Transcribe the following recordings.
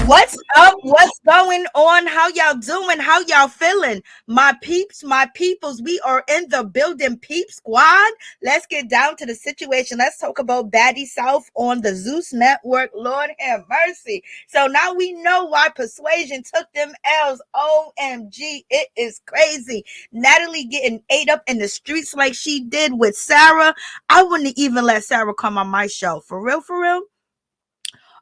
What's up? What's going on? How y'all doing? How y'all feeling? My peeps, my peoples, we are in the building, peep squad. Let's get down to the situation. Let's talk about Baddies South on the Zeus Network. Lord have mercy. So now we know why Persuasion took them L's. OMG, it is crazy. Natalie getting ate up in the streets like she did with Sarah. I wouldn't even let Sarah come on my show. For real, for real.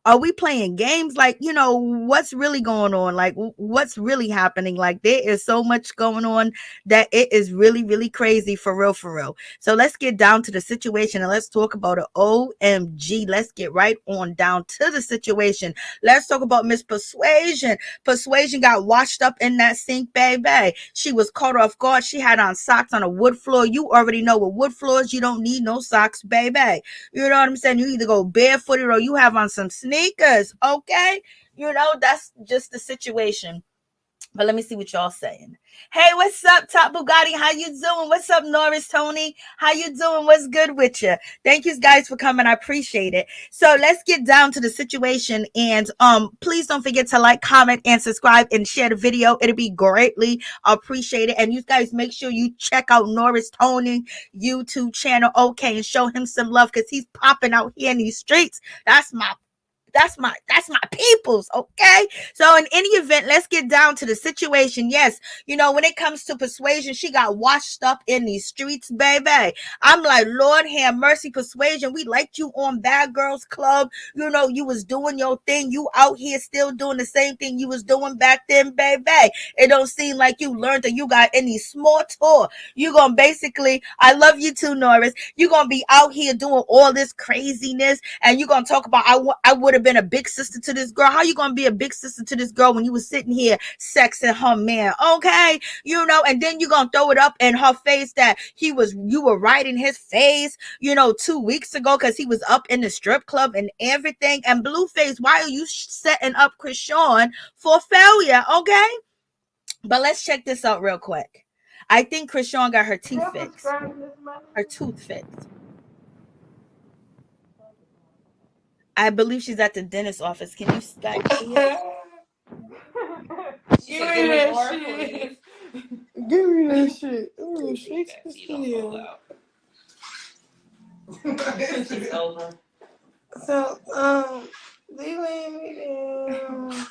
Are we playing games? Like, what's really going on? Like, what's really happening? Like, there is so much going on that it is really, really crazy, for real, for real. So let's get down to the situation and let's talk about it. OMG. Let's get right on down to the situation. Let's talk about Miss Persuasion. Persuasion got washed up in that sink, baby. She was caught off guard. She had on socks on a wood floor. You already know with wood floors, you don't need no socks, baby. You know what I'm saying? You either go barefooted or you have on some sneakers, okay? That's just the situation. But let me see what y'all saying. Hey, what's up, Top Bugatti? How you doing? What's up, Norris Tony? How you doing? What's good with you? Thank you guys for coming. I appreciate it. So let's get down to the situation. And please don't forget to like, comment, and subscribe and share the video. It'll be greatly appreciated. And you guys make sure you check out Norris Tony YouTube channel, okay, and show him some love because he's popping out here in these streets. That's my peoples, okay? So in any event, let's get down to the situation. Yes, when it comes to Persuasion, she got washed up in these streets, baby. I'm like, Lord have mercy, Persuasion. We liked you on Bad Girls Club. You was doing your thing. You out here still doing the same thing you was doing back then, baby. It don't seem like you learned that you got any small tour. You gonna basically, I love you too, Norris. You gonna be out here doing all this craziness, and you gonna talk about I would have been a big sister to this girl. How you gonna be a big sister to this girl when you was sitting here sexing her man? Okay, and then you gonna throw it up in her face that you were right in his face, 2 weeks ago because he was up in the strip club and everything. And Blueface, why are you setting up CHRISEAN for failure? Okay, but let's check this out real quick. I think CHRISEAN got her teeth fixed. Her tooth fixed. I believe she's at the dentist office. Can you guys see it? Give me that shit. Give me that shit. Ooh, shake the steel. She's over. So, they lay me down.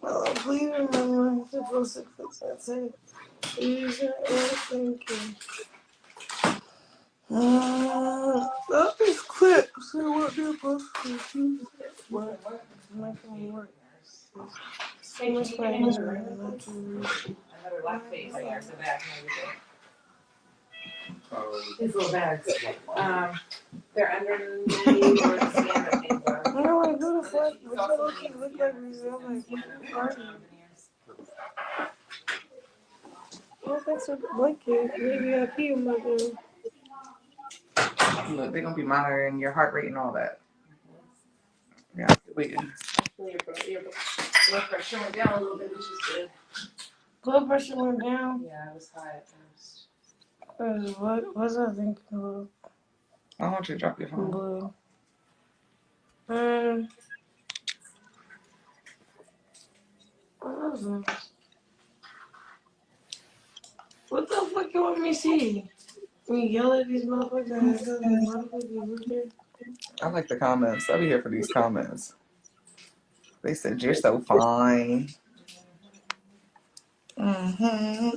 Oh, please remember to go 6 foot. That's it. Please, thank you. That is quick. So what they're supposed to do? What? Not gonna work. So much fun. Another black face there, so back his little bags. They're underneath where the stand things are. I don't want to do the flag. It look like Brazil. Well, that's a blanket. Maybe I pee in my room. Look, they're gonna be monitoring your heart rate and all that. Yeah, waiting. Your blood pressure went down a little bit, which is good. Blood pressure went down? Yeah, it was high at first. What was I thinking about? I want you to drop your phone. Blue. What was it? What the fuck you want me to see? We yell at these motherfuckers. I like the comments. I'll be here for these comments. They said you're so fine. Mm-hmm.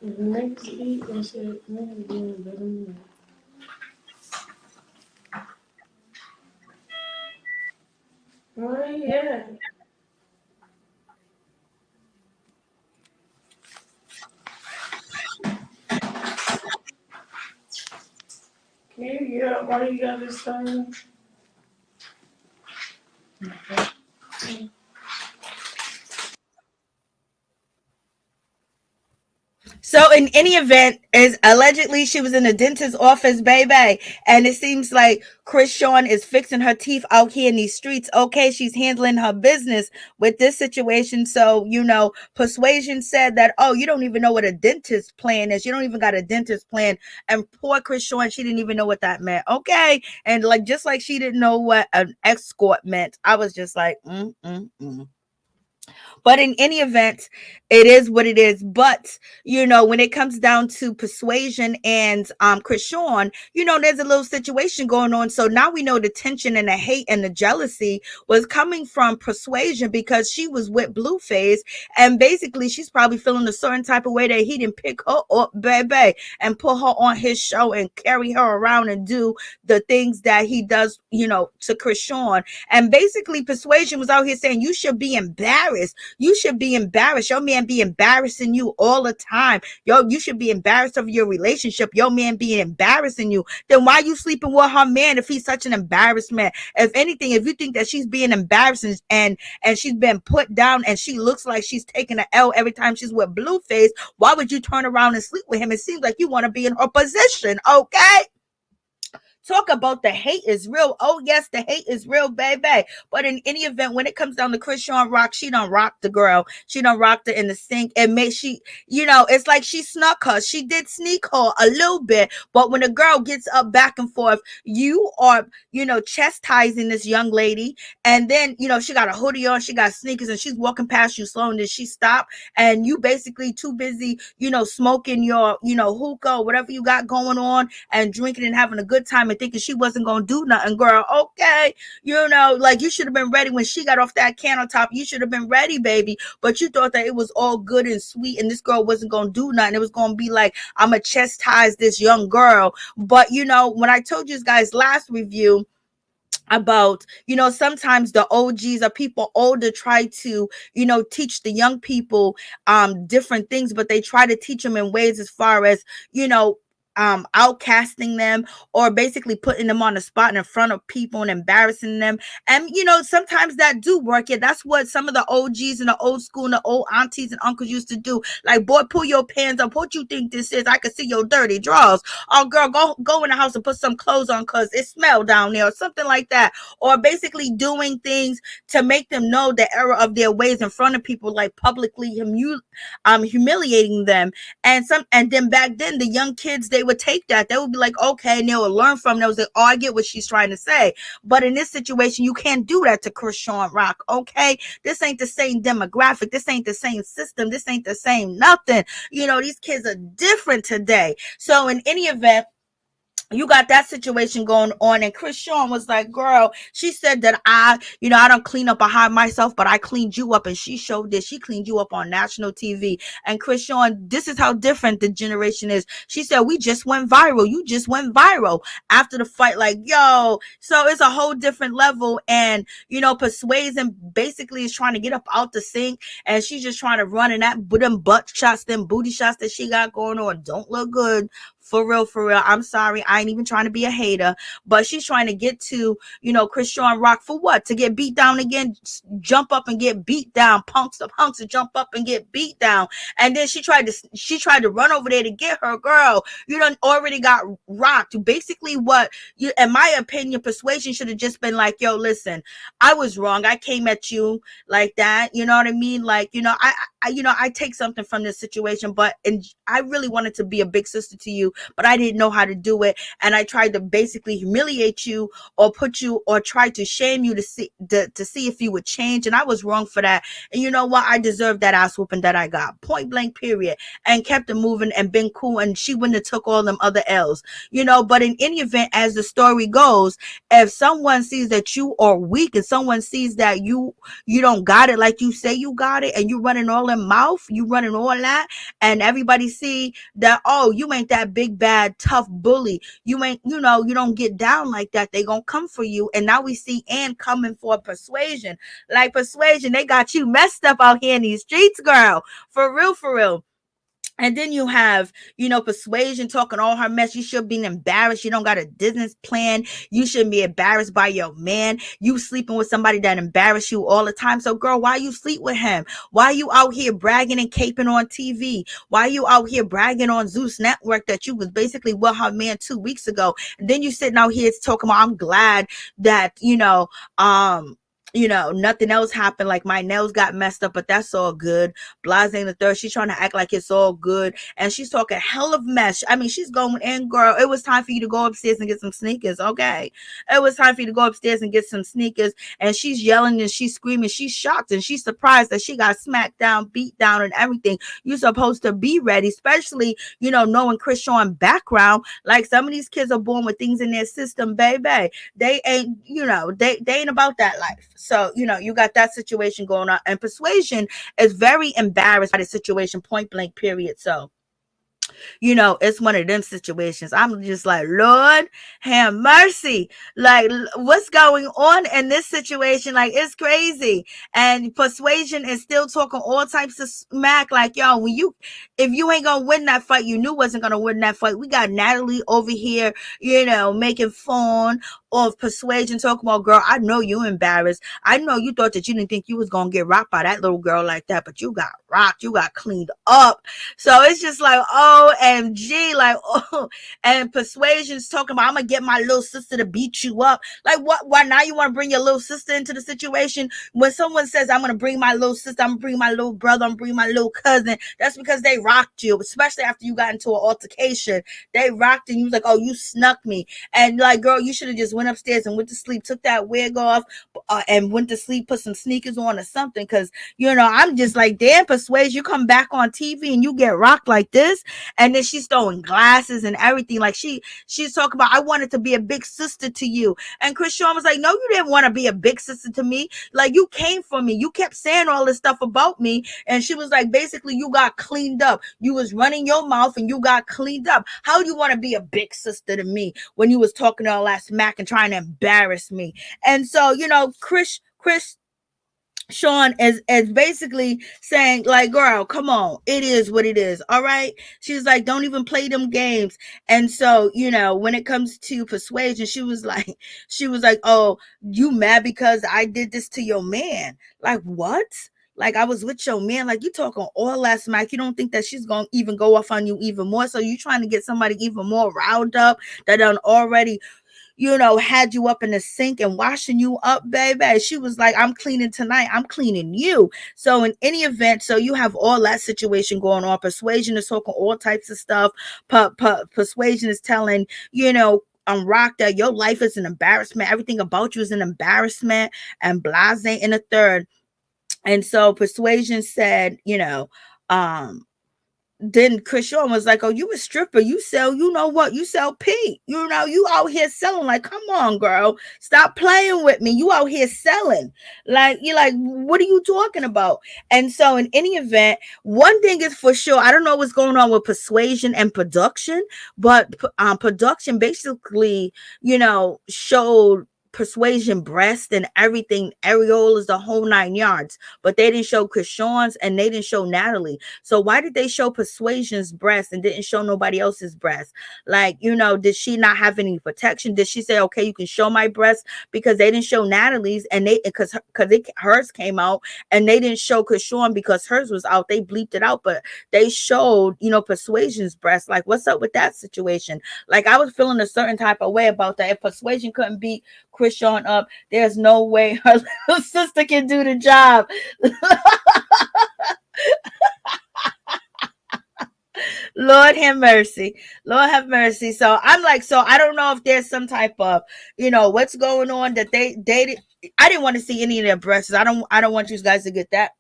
The next beat and shit, niggas doing better than that. Where you at? Can you get up? Why you got this thing? So in any event, is allegedly she was in a dentist's office, baby, and it seems like CHRISEAN is fixing her teeth out here in these streets. Okay, she's handling her business with this situation. So, Persuasion said that, oh, you don't even know what a dentist plan is. You don't even got a dentist plan. And poor CHRISEAN, she didn't even know what that meant. Okay. And just like she didn't know what an escort meant, I was just like, But in any event, it is what it is. But, when it comes down to Persuasion and CHRISEAN, there's a little situation going on. So now we know the tension and the hate and the jealousy was coming from Persuasion because she was with Blueface. And basically, she's probably feeling a certain type of way that he didn't pick her up, baby, and put her on his show and carry her around and do the things that he does, to CHRISEAN. And basically, Persuasion was out here saying, you should be embarrassed. You should be embarrassed. Your man be embarrassing you all the time. You should be embarrassed of your relationship. Your man be embarrassing you. Then why you sleeping with her man if he's such an embarrassment? If anything, if you think that she's being embarrassing and she's been put down and she looks like she's taking an L every time she's with Blueface, why would you turn around and sleep with him? It seems like you want to be in her position, okay? Talk about the hate is real. Oh, yes, the hate is real, baby. But in any event, when it comes down to CHRISEAN rock, she done rocked the girl. She done rocked her in the sink. And it's like she snuck her. She did sneak her a little bit. But when a girl gets up back and forth, you are, chastising this young lady. And then, she got a hoodie on, she got sneakers, and she's walking past you slow, and then she stopped. And you basically too busy, smoking your, hookah, whatever you got going on, and drinking and having a good time and thinking she wasn't gonna do nothing, girl. Okay, you should have been ready when she got off that countertop. You should have been ready, baby. But you thought that it was all good and sweet, and this girl wasn't gonna do nothing. It was gonna be like, I'm gonna chastise this young girl. But when I told you guys last review about sometimes the OGs or people older try to teach the young people different things, but they try to teach them in ways as far as outcasting them or basically putting them on the spot in front of people and embarrassing them. And sometimes that do work. Yeah, that's what some of the OGs and the old school and the old aunties and uncles used to do. Like, boy, pull your pants up. What you think this is? I can see your dirty drawers. Oh, girl, go in the house and put some clothes on because it smells down there, or something like that. Or basically doing things to make them know the error of their ways in front of people, like publicly humiliating them. And then back then, the young kids, they would take that. They would be like, okay, and they would learn from it. They would say, oh, I get what she's trying to say. But in this situation, you can't do that to CHRISEAN rock, okay? This ain't the same demographic. This ain't the same system. This ain't the same nothing. These kids are different today. So in any event, you got that situation going on, and CHRISEAN was like, girl, she said that I don't clean up behind myself, but I cleaned you up. And she showed this. She cleaned you up on national TV. And CHRISEAN, this is how different the generation is. She said, we just went viral. You just went viral after the fight. Like, yo, so it's a whole different level. And, Persuasion basically is trying to get up out the sink, and she's just trying to run in that, them butt shots, them booty shots that she got going on don't look good For real, for real. I'm sorry. I ain't even trying to be a hater, but she's trying to get to, Christian Rock for what? To get beat down again, jump up and get beat down. Punks to punks to jump up and get beat down. And then she tried to run over there to get her girl. You done already got rocked. Basically, what you, in my opinion, Persuasion should have just been like, yo, listen, I was wrong. I came at you like that. You know what I mean? Like, I take something from this situation, and I really wanted to be a big sister to you, but I didn't know how to do it. And I tried to basically humiliate you or put you or try to shame you to see if you would change. And I was wrong for that. And you know what? I deserved that ass whooping that I got. Point blank, period. And kept it moving and been cool. And she wouldn't have took all them other L's, but in any event, as the story goes, if someone sees that you are weak and someone sees that you don't got it like you say you got it, and you running all in mouth, you running all that, and everybody see that, oh, you ain't that big bad tough bully, you ain't, you don't get down like that, they gonna come for you. And now we see Ann coming for Persuasion. Like, Persuasion, they got you messed up out here in these streets, girl. For real, for real. And then you have, Persuasion talking all her mess. You should be embarrassed. You don't got a business plan. You shouldn't be embarrassed by your man. You sleeping with somebody that embarrass you all the time. So, girl, why you sleep with him? Why you out here bragging and caping on TV? Why you out here bragging on Zeus Network that you was basically with her man 2 weeks ago? And then you sitting out here talking about, I'm glad that, nothing else happened. Like, my nails got messed up, but that's all good. Blase the third, she's trying to act like it's all good. And she's talking hell of mess. I mean, she's going in, girl. It was time for you to go upstairs and get some sneakers, okay? It was time for you to go upstairs and get some sneakers. And she's yelling and she's screaming. She's shocked and she's surprised that she got smacked down, beat down, and everything. You're supposed to be ready, especially, knowing Christian background. Like, some of these kids are born with things in their system, baby. They ain't, they ain't about that life. So, you got that situation going on. And Persuasion is very embarrassed by the situation, point blank, period. So, it's one of them situations. I'm just like, Lord, have mercy. Like, what's going on in this situation? Like, it's crazy. And Persuasion is still talking all types of smack. Like, yo, if you ain't gonna win that fight, you knew wasn't gonna win that fight. We got Natalie over here, making fun of Persuasion, talking about, girl, I know you embarrassed. I know you thought that you didn't think you was gonna get rocked by that little girl like that, but you got rocked. You got cleaned up. So it's just like, OMG, like, oh. And Persuasion's talking about, I'm gonna get my little sister to beat you up. Like, what? Why now you want to bring your little sister into the situation? When someone says, I'm gonna bring my little sister, I'm gonna bring my little brother, I'm gonna bring my little cousin, that's because they rocked you, especially after you got into an altercation. They rocked and you was like, oh, you snuck me. And like, girl, you should have just went upstairs and went to sleep, took that wig off, and went to sleep, put some sneakers on or something. Because, I'm just like, damn, Persuasion, you come back on TV and you get rocked like this. And then she's throwing glasses and everything. Like, she's talking about, I wanted to be a big sister to you. And Christian was like, no, you didn't want to be a big sister to me. Like, you came for me. You kept saying all this stuff about me. And she was like, basically, you got cleaned up. You was running your mouth and you got cleaned up. How do you want to be a big sister to me when you was talking all that smack and trying to embarrass me? And so, Chris Sean is basically saying, like, girl, come on, it is what it is. All right. She's like, don't even play them games. And so, when it comes to Persuasion, she was like, oh, you mad because I did this to your man? Like, what? Like, I was with your man. Like, you talking all that smack. You don't think that she's going to even go off on you even more? So you trying to get somebody even more riled up that done already had you up in the sink and washing you up, baby. She was like, I'm cleaning tonight. I'm cleaning you. So in any event, so you have all that situation going on. Persuasion is talking all types of stuff. Persuasion is telling, I'm rocked that your life is an embarrassment. Everything about you is an embarrassment. And blase in a third. And so Persuasion said, then Christian was like, oh, you a stripper, you sell, you sell pee, you out here selling. Like, come on, girl, stop playing with me. You out here selling. Like, you're like, what are you talking about? And so in any event, one thing is for sure, I don't know what's going on with Persuasion and production, but production basically, showed Persuasion breast and everything, areolas, the whole 9 yards. But they didn't show CHRISEAN's and they didn't show Natalie. So why did they show Persuasion's breast and didn't show nobody else's breast? Like, did she not have any protection? Did she say, okay, you can show my breast? Because they didn't show Natalie's, and they because hers came out, and they didn't show CHRISEAN because hers was out. They bleeped it out, but they showed, Persuasion's breast. Like, what's up with that situation? Like, I was feeling a certain type of way about that. If Persuasion couldn't beat CHRISEAN up, there's no way her little sister can do the job. Lord have mercy. Lord have mercy. So I'm like, so I don't know if there's some type of, what's going on that they dated. I didn't want to see any of their breasts. I don't want you guys to get that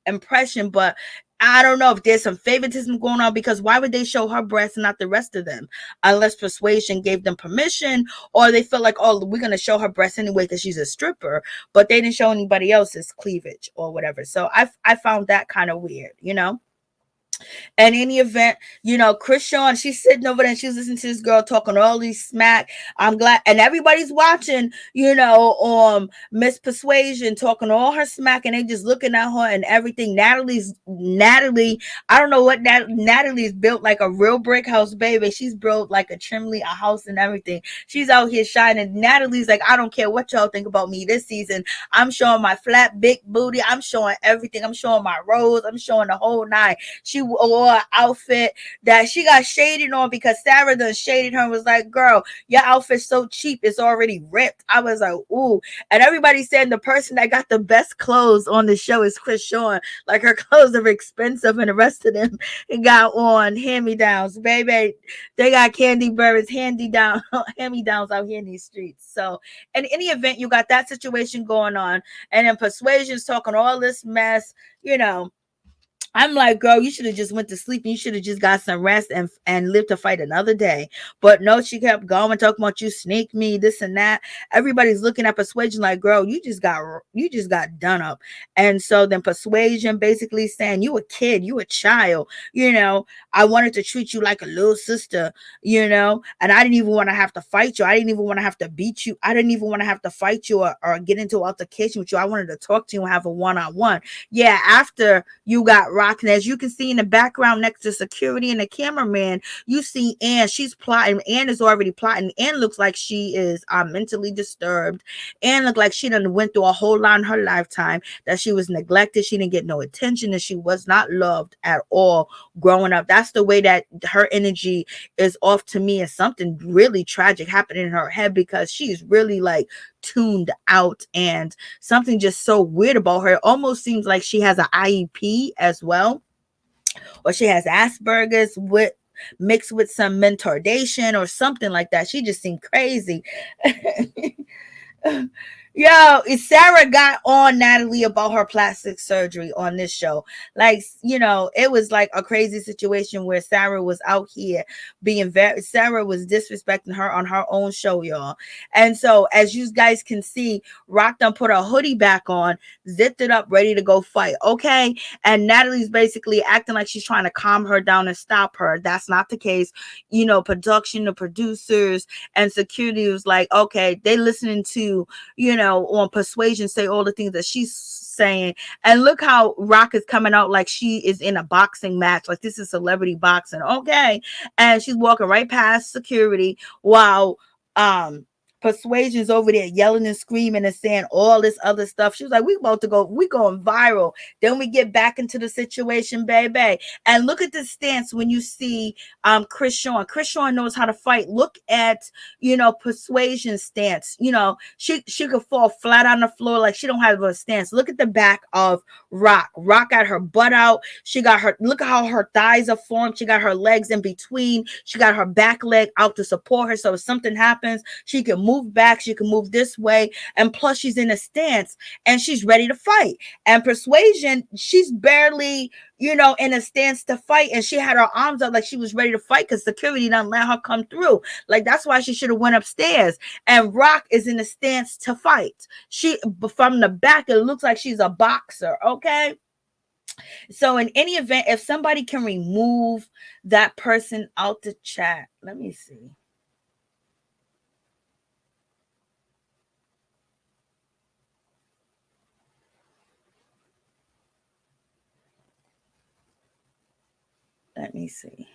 impression, but I don't know if there's some favoritism going on, because why would they show her breasts and not the rest of them? Unless Persuasion gave them permission, or they feel like, oh, we're going to show her breasts anyway because she's a stripper, but they didn't show anybody else's cleavage or whatever. So I found that kind of weird, In any event, CHRISEAN, she's sitting over there and she's listening to this girl talking all these smack. I'm glad, and everybody's watching, Miss Persuasion talking all her smack, and they just looking at her and everything. Natalie, I don't know what Natalie's built like a real brick house, baby. She's built like a chimney, a house, and everything. She's out here shining. Natalie's like, I don't care what y'all think about me this season. I'm showing my flat, big booty. I'm showing everything. I'm showing my rose. I'm showing the whole nine. She wore an outfit that she got shaded on because Sarah done shaded her and was like, girl, your outfit's so cheap, it's already ripped. I was like, ooh. And everybody said the person that got the best clothes on the show is CHRISEAN. Like, her clothes are expensive, and the rest of them got on hand-me-downs. Baby, they got candy birds, hand-me-downs out here in these streets. So in any event, you got that situation going on, and then Persuasion's talking all this mess, I'm like, girl, you should have just went to sleep, and you should have just got some rest and lived to fight another day. But no, she kept going, talking about you sneak me, this and that. Everybody's looking at Persuasion like, girl, you just got done up. And so then Persuasion basically saying, you a kid, you a child, I wanted to treat you like a little sister, and I didn't even want to have to fight you. I didn't even want to have to beat you. I didn't even want to have to fight you or get into an altercation with you. I wanted to talk to you and have a one-on-one. Yeah, after you got rocked. And as you can see in the background next to security and the cameraman, you see Anne. She's plotting. Anne is already plotting. Anne looks like she is mentally disturbed. Anne looked like she done went through a whole lot in her lifetime, that she was neglected. She didn't get no attention, and she was not loved at all growing up. That's the way that her energy is off to me, and something really tragic happened in her head, because she's really like tuned out, and something just so weird about her. It almost seems like she has an IEP as well, or she has Asperger's with mixed with some mentordation or something like that. She just seemed crazy. Yo, Sarah got on Natalie about her plastic surgery on this show. Like, it was like a crazy situation where Sarah was out here Sarah was disrespecting her on her own show, y'all. And so, as you guys can see, Rock done put her hoodie back on, zipped it up, ready to go fight. Okay. And Natalie's basically acting like she's trying to calm her down and stop her. That's not the case. Production, the producers, and security was like, okay, they listening to, on Persuasion say all the things that she's saying. And look how Rock is coming out like she is in a boxing match, like this is celebrity boxing. Okay. And she's walking right past security while Persuasion's over there yelling and screaming and saying all this other stuff. She was like, we going viral. Then we get back into the situation, baby. And look at the stance when you see CHRISEAN. CHRISEAN knows how to fight. Look at, Persuasion's stance. She could fall flat on the floor like she don't have a stance. Look at the back of Rock. Rock got her butt out. Look at how her thighs are formed. She got her legs in between. She got her back leg out to support her. So if something happens, she can move back, she can move this way, and plus she's in a stance and she's ready to fight. And Persuasion, she's barely, in a stance to fight, and she had her arms up like she was ready to fight because security didn't let her come through. Like, that's why she should have went upstairs. And Rock is in a stance to fight. From the back, it looks like she's a boxer. Okay. So in any event, if somebody can remove that person out the chat, let me see. Let me see.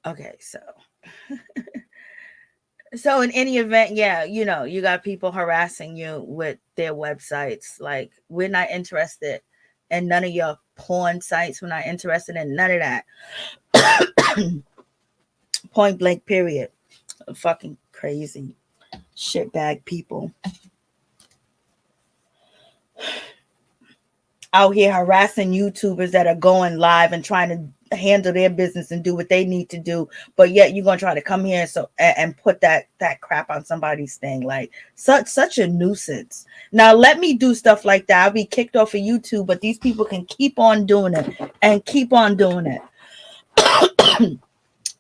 Okay, so in any event, yeah, you got people harassing you with their websites. Like, we're not interested in none of your porn sites. We're not interested in none of that. Point blank, period. Fucking crazy shitbag people out here harassing YouTubers that are going live and trying to handle their business and do what they need to do, but yet you're gonna try to come here and put that crap on somebody's thing. Like, such a nuisance. Now let me do stuff like that, I'll be kicked off of YouTube, but these people can keep on doing it and keep on doing it.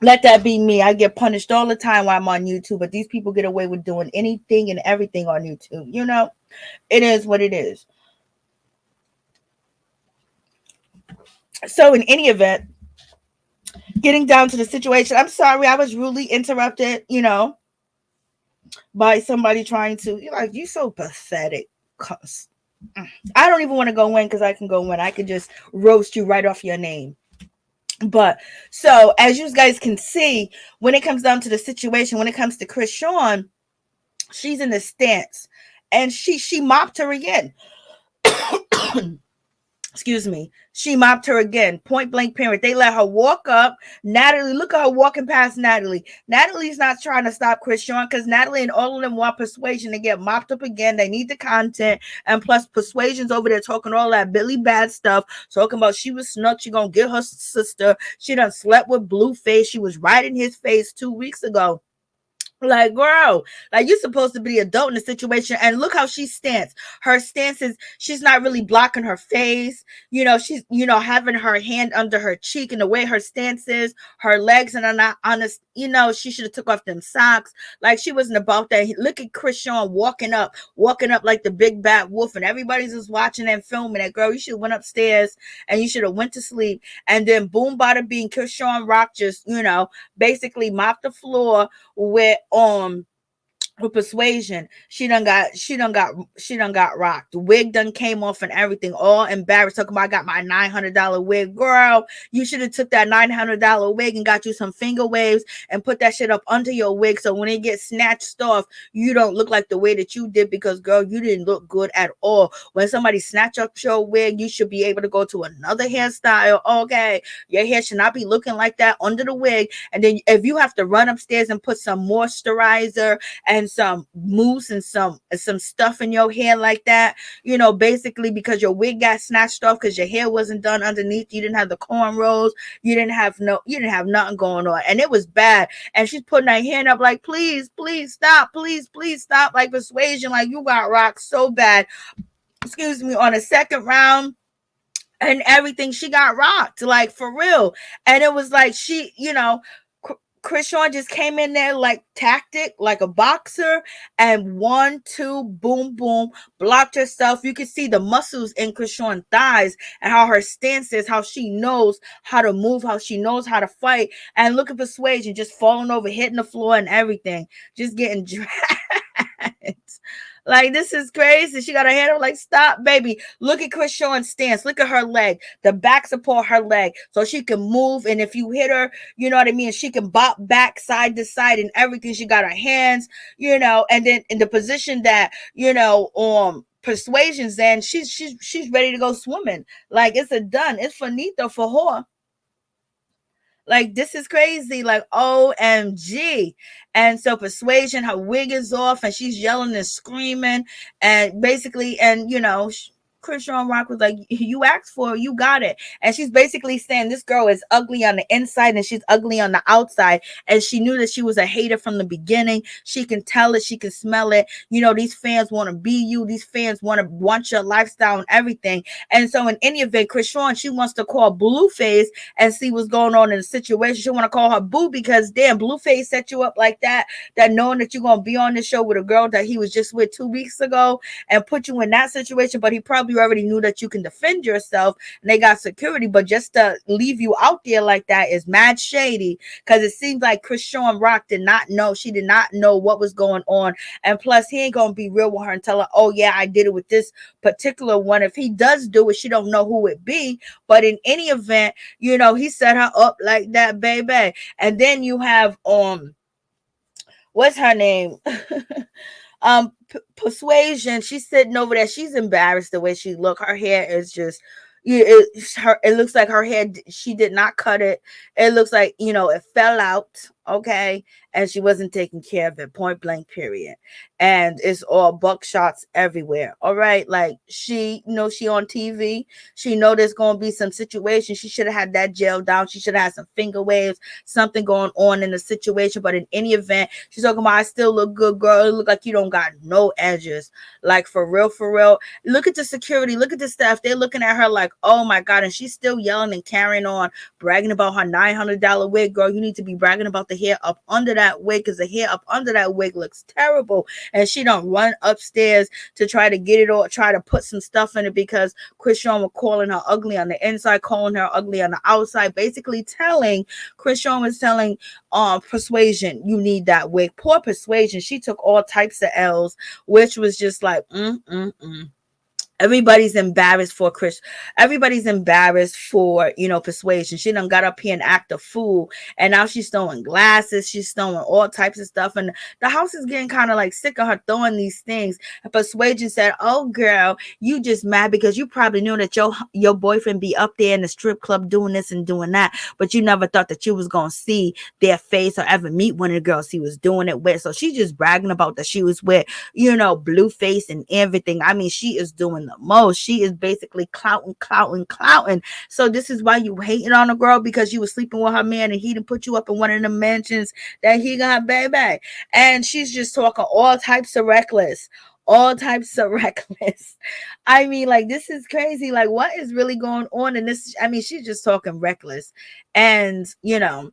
Let that be me. I get punished all the time while I'm on YouTube, but these people get away with doing anything and everything on YouTube. It is what it is. So in any event, getting down to the situation, I'm sorry I was rudely interrupted, by somebody trying to, you're like, you so pathetic. I don't even want to go in because I can go in. I can just roast you right off your name. But so as you guys can see, when it comes down to the situation, when it comes to CHRISEAN, she's in the stance and she mopped her again. Excuse me. She mopped her again. Point blank period. They let her walk up. Natalie, look at her walking past Natalie. Natalie's not trying to stop CHRISEAN because Natalie and all of them want Persuasion to get mopped up again. They need the content. And plus, Persuasion's over there talking all that Billy bad stuff. Talking about she was snuck. She gonna get her sister. She done slept with Blueface. She was right in his face 2 weeks ago. Like, girl, like, you're supposed to be adult in the situation. And look how she stands. Her stance is she's not really blocking her face. She's, having her hand under her cheek, and the way her stance is, her legs and are not honest. She should have took off them socks. Like, she wasn't about that. Look at CHRISEAN walking up like the big bad wolf, and everybody's just watching and filming it. Girl, you should have went upstairs and you should have went to sleep. And then boom, bada bing, CHRISEAN Rock just, basically mopped the floor with Persuasion. She done got rocked. The wig done came off and everything, all embarrassed, talking about, I got my $900 wig. Girl, you should have took that $900 wig and got you some finger waves and put that shit up under your wig, so when it gets snatched off, you don't look like the way that you did, because girl, you didn't look good at all. When somebody snatch up your wig, you should be able to go to another hairstyle. Okay, your hair should not be looking like that under the wig. And then if you have to run upstairs and put some moisturizer and some mousse and some stuff in your hair like that, basically because your wig got snatched off because your hair wasn't done underneath, you didn't have the cornrows, you didn't have nothing going on, and it was bad. And she's putting her hand up like, please stop, please stop, like Persuasion, like you got rocked so bad, excuse me, on a second round and everything. She got rocked, like, for real. And it was like CHRISEAN just came in there like tactic, like a boxer, and 1, 2, boom, boom, blocked herself. You could see the muscles in CHRISEAN's thighs and how her stance is, how she knows how to move, how she knows how to fight. And look at Persuasion just falling over, hitting the floor and everything, just getting dragged. Like, this is crazy. She got her head up like, stop, baby. Look at CHRISEAN's stance. Look at her leg. The back support her leg so she can move. And if you hit her, you know what I mean? She can bop back side to side and everything. She got her hands, and then in the position that, Persuasion's in, she's ready to go swimming. Like, it's a done. It's finito for her. Like, this is crazy. Like, OMG. And so Persuasion, her wig is off and she's yelling and screaming and basically, and Chrisean Rock was like, you asked for it, you got it. And she's basically saying this girl is ugly on the inside and she's ugly on the outside. And she knew that she was a hater from the beginning. She can tell it, she can smell it. You know, these fans want to be you, these fans want your lifestyle and everything. And so in any event, Chrisean, she wants to call Blueface and see what's going on in the situation. She want to call her boo because damn, Blueface set you up like that knowing that you're going to be on this show with a girl that he was just with 2 weeks ago and put you in that situation. But he probably already knew that you can defend yourself and they got security. But just to leave you out there like that is mad shady, because it seems like Chrisean Rock did not know. She did not know what was going on. And plus, he ain't going to be real with her and tell her, oh, yeah, I did it with this particular one. If he does do it, she don't know who it be. But in any event, you know, he set her up like that, baby. And then you have what's her name? Persuasion. She's sitting over there. She's embarrassed the way she look. Her hair is just, it looks like her hair, she did not cut it. It looks like, you know, it fell out. Okay. And she wasn't taking care of it, point blank, period. And it's all buckshots everywhere. All right. Like she, you know, she on TV. She know there's going to be some situation. She should have had that gel down. She should have had some finger waves, something going on in the situation. But in any event, she's talking about, I still look good, girl. It look like you don't got no edges. Like for real, for real. Look at the security. Look at the staff. They're looking at her like, oh my God. And she's still yelling and carrying on, bragging about her $900 wig. Girl, you need to be bragging about the hair up under that wig, because the hair up under that wig looks terrible. And she don't run upstairs to try to get it or try to put some stuff in it, because Chrisean was calling her ugly on the inside, calling her ugly on the outside, basically telling Persuasion, you need that wig. Poor Persuasion, she took all types of L's, which was just like everybody's embarrassed for Chris. Everybody's embarrassed for, you know, Persuasion. She done got up here and act a fool. And now she's throwing glasses. She's throwing all types of stuff. And the house is getting kind of like sick of her throwing these things. And Persuasion said, oh, girl, you just mad because you probably knew that your boyfriend be up there in the strip club doing this and doing that. But you never thought that you was going to see their face or ever meet one of the girls he was doing it with. So she's just bragging about that she was with, you know, Blueface and everything. I mean, she is doing the most. She is basically clouting. So this is why you hating on a girl, because you was sleeping with her man and he didn't put you up in one of the mansions that he got, baby. And she's just talking all types of reckless. I mean, like, this is crazy. Like, what is really going on in this? I mean, she's just talking reckless. And, you know,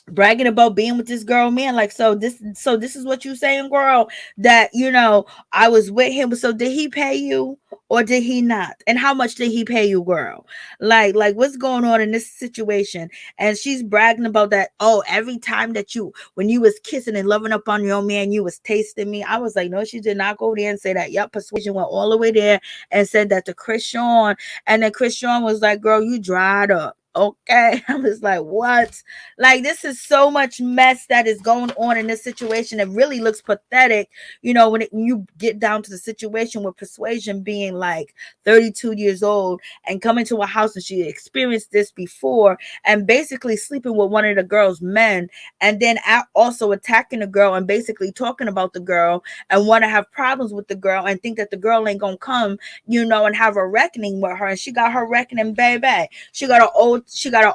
bragging about being with this girl, man. Like, so this is what you saying, girl, that, you know, I was with him. So did he pay you or did he not? And how much did he pay you, girl? Like what's going on in this situation? And she's bragging about that. Oh, every time that when you was kissing and loving up on your man, you was tasting me. I was like, no, she did not go there and say that. Yep, Persuasion went all the way there and said that to Chrisean. And then Chrisean was like, girl, you dried up. Okay. I was like, what? Like, this is so much mess that is going on in this situation. It really looks pathetic, you know, when you get down to the situation with Persuasion being like 32 years old and coming to a house, and she experienced this before, and basically sleeping with one of the girl's men, and then also attacking the girl and basically talking about the girl and want to have problems with the girl and think that the girl ain't gonna come, you know, and have a reckoning with her. And she got her reckoning, baby. She got an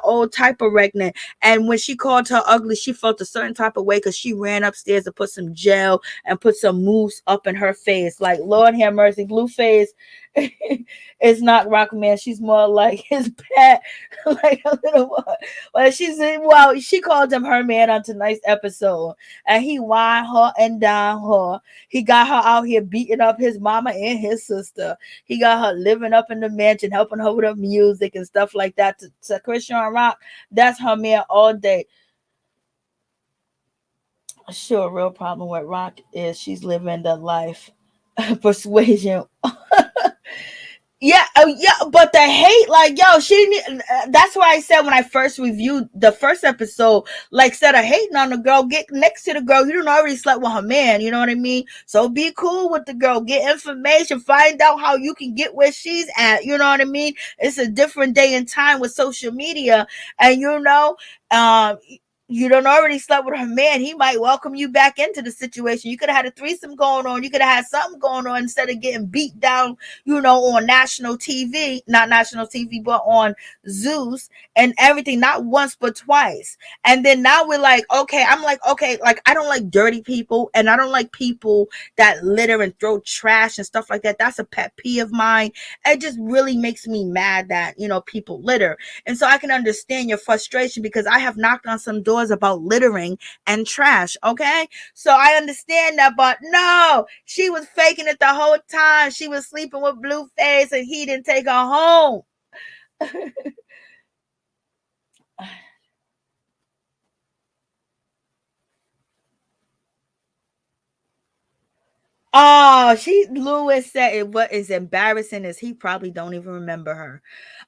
old type of reckoning. And when she called her ugly, she felt a certain type of way because she ran upstairs to put some gel and put some mousse up in her face. Like, Lord have mercy, Blueface is not Rockman. She's more like his pet, like a little one. But she called him her man on tonight's episode, and he whined her and dined her. He got her out here beating up his mama and his sister. He got her living up in the mansion, helping her with her music and stuff like that. To Chrisean Rock, that's her man all day. Sure, real problem with Rock is she's living the life. Persuasion. Yeah, but the hate, like, yo, she didn't. That's why I said when I first reviewed the first episode, like, instead of hating on the girl, get next to the girl. You don't already slept with her man, you know what I mean? So be cool with the girl, get information, find out how you can get where she's at. You know what I mean? It's a different day and time with social media, and you know, you done already slept with her man. He might welcome you back into the situation. You could have had a threesome going on. You could have had something going on instead of getting beat down, on national TV, not national TV, but on Zeus and everything, not once, but twice. And then now we're like, okay, I'm like, okay, like I don't like dirty people and I don't like people that litter and throw trash and stuff like that. That's a pet peeve of mine. It just really makes me mad that, people litter. And so I can understand your frustration because I have knocked on some doors about littering and trash. Okay. So I understand that, but no, she was faking it the whole time. She was sleeping with Blueface and he didn't take her home. Oh, Lewis said what is embarrassing is he probably don't even remember her.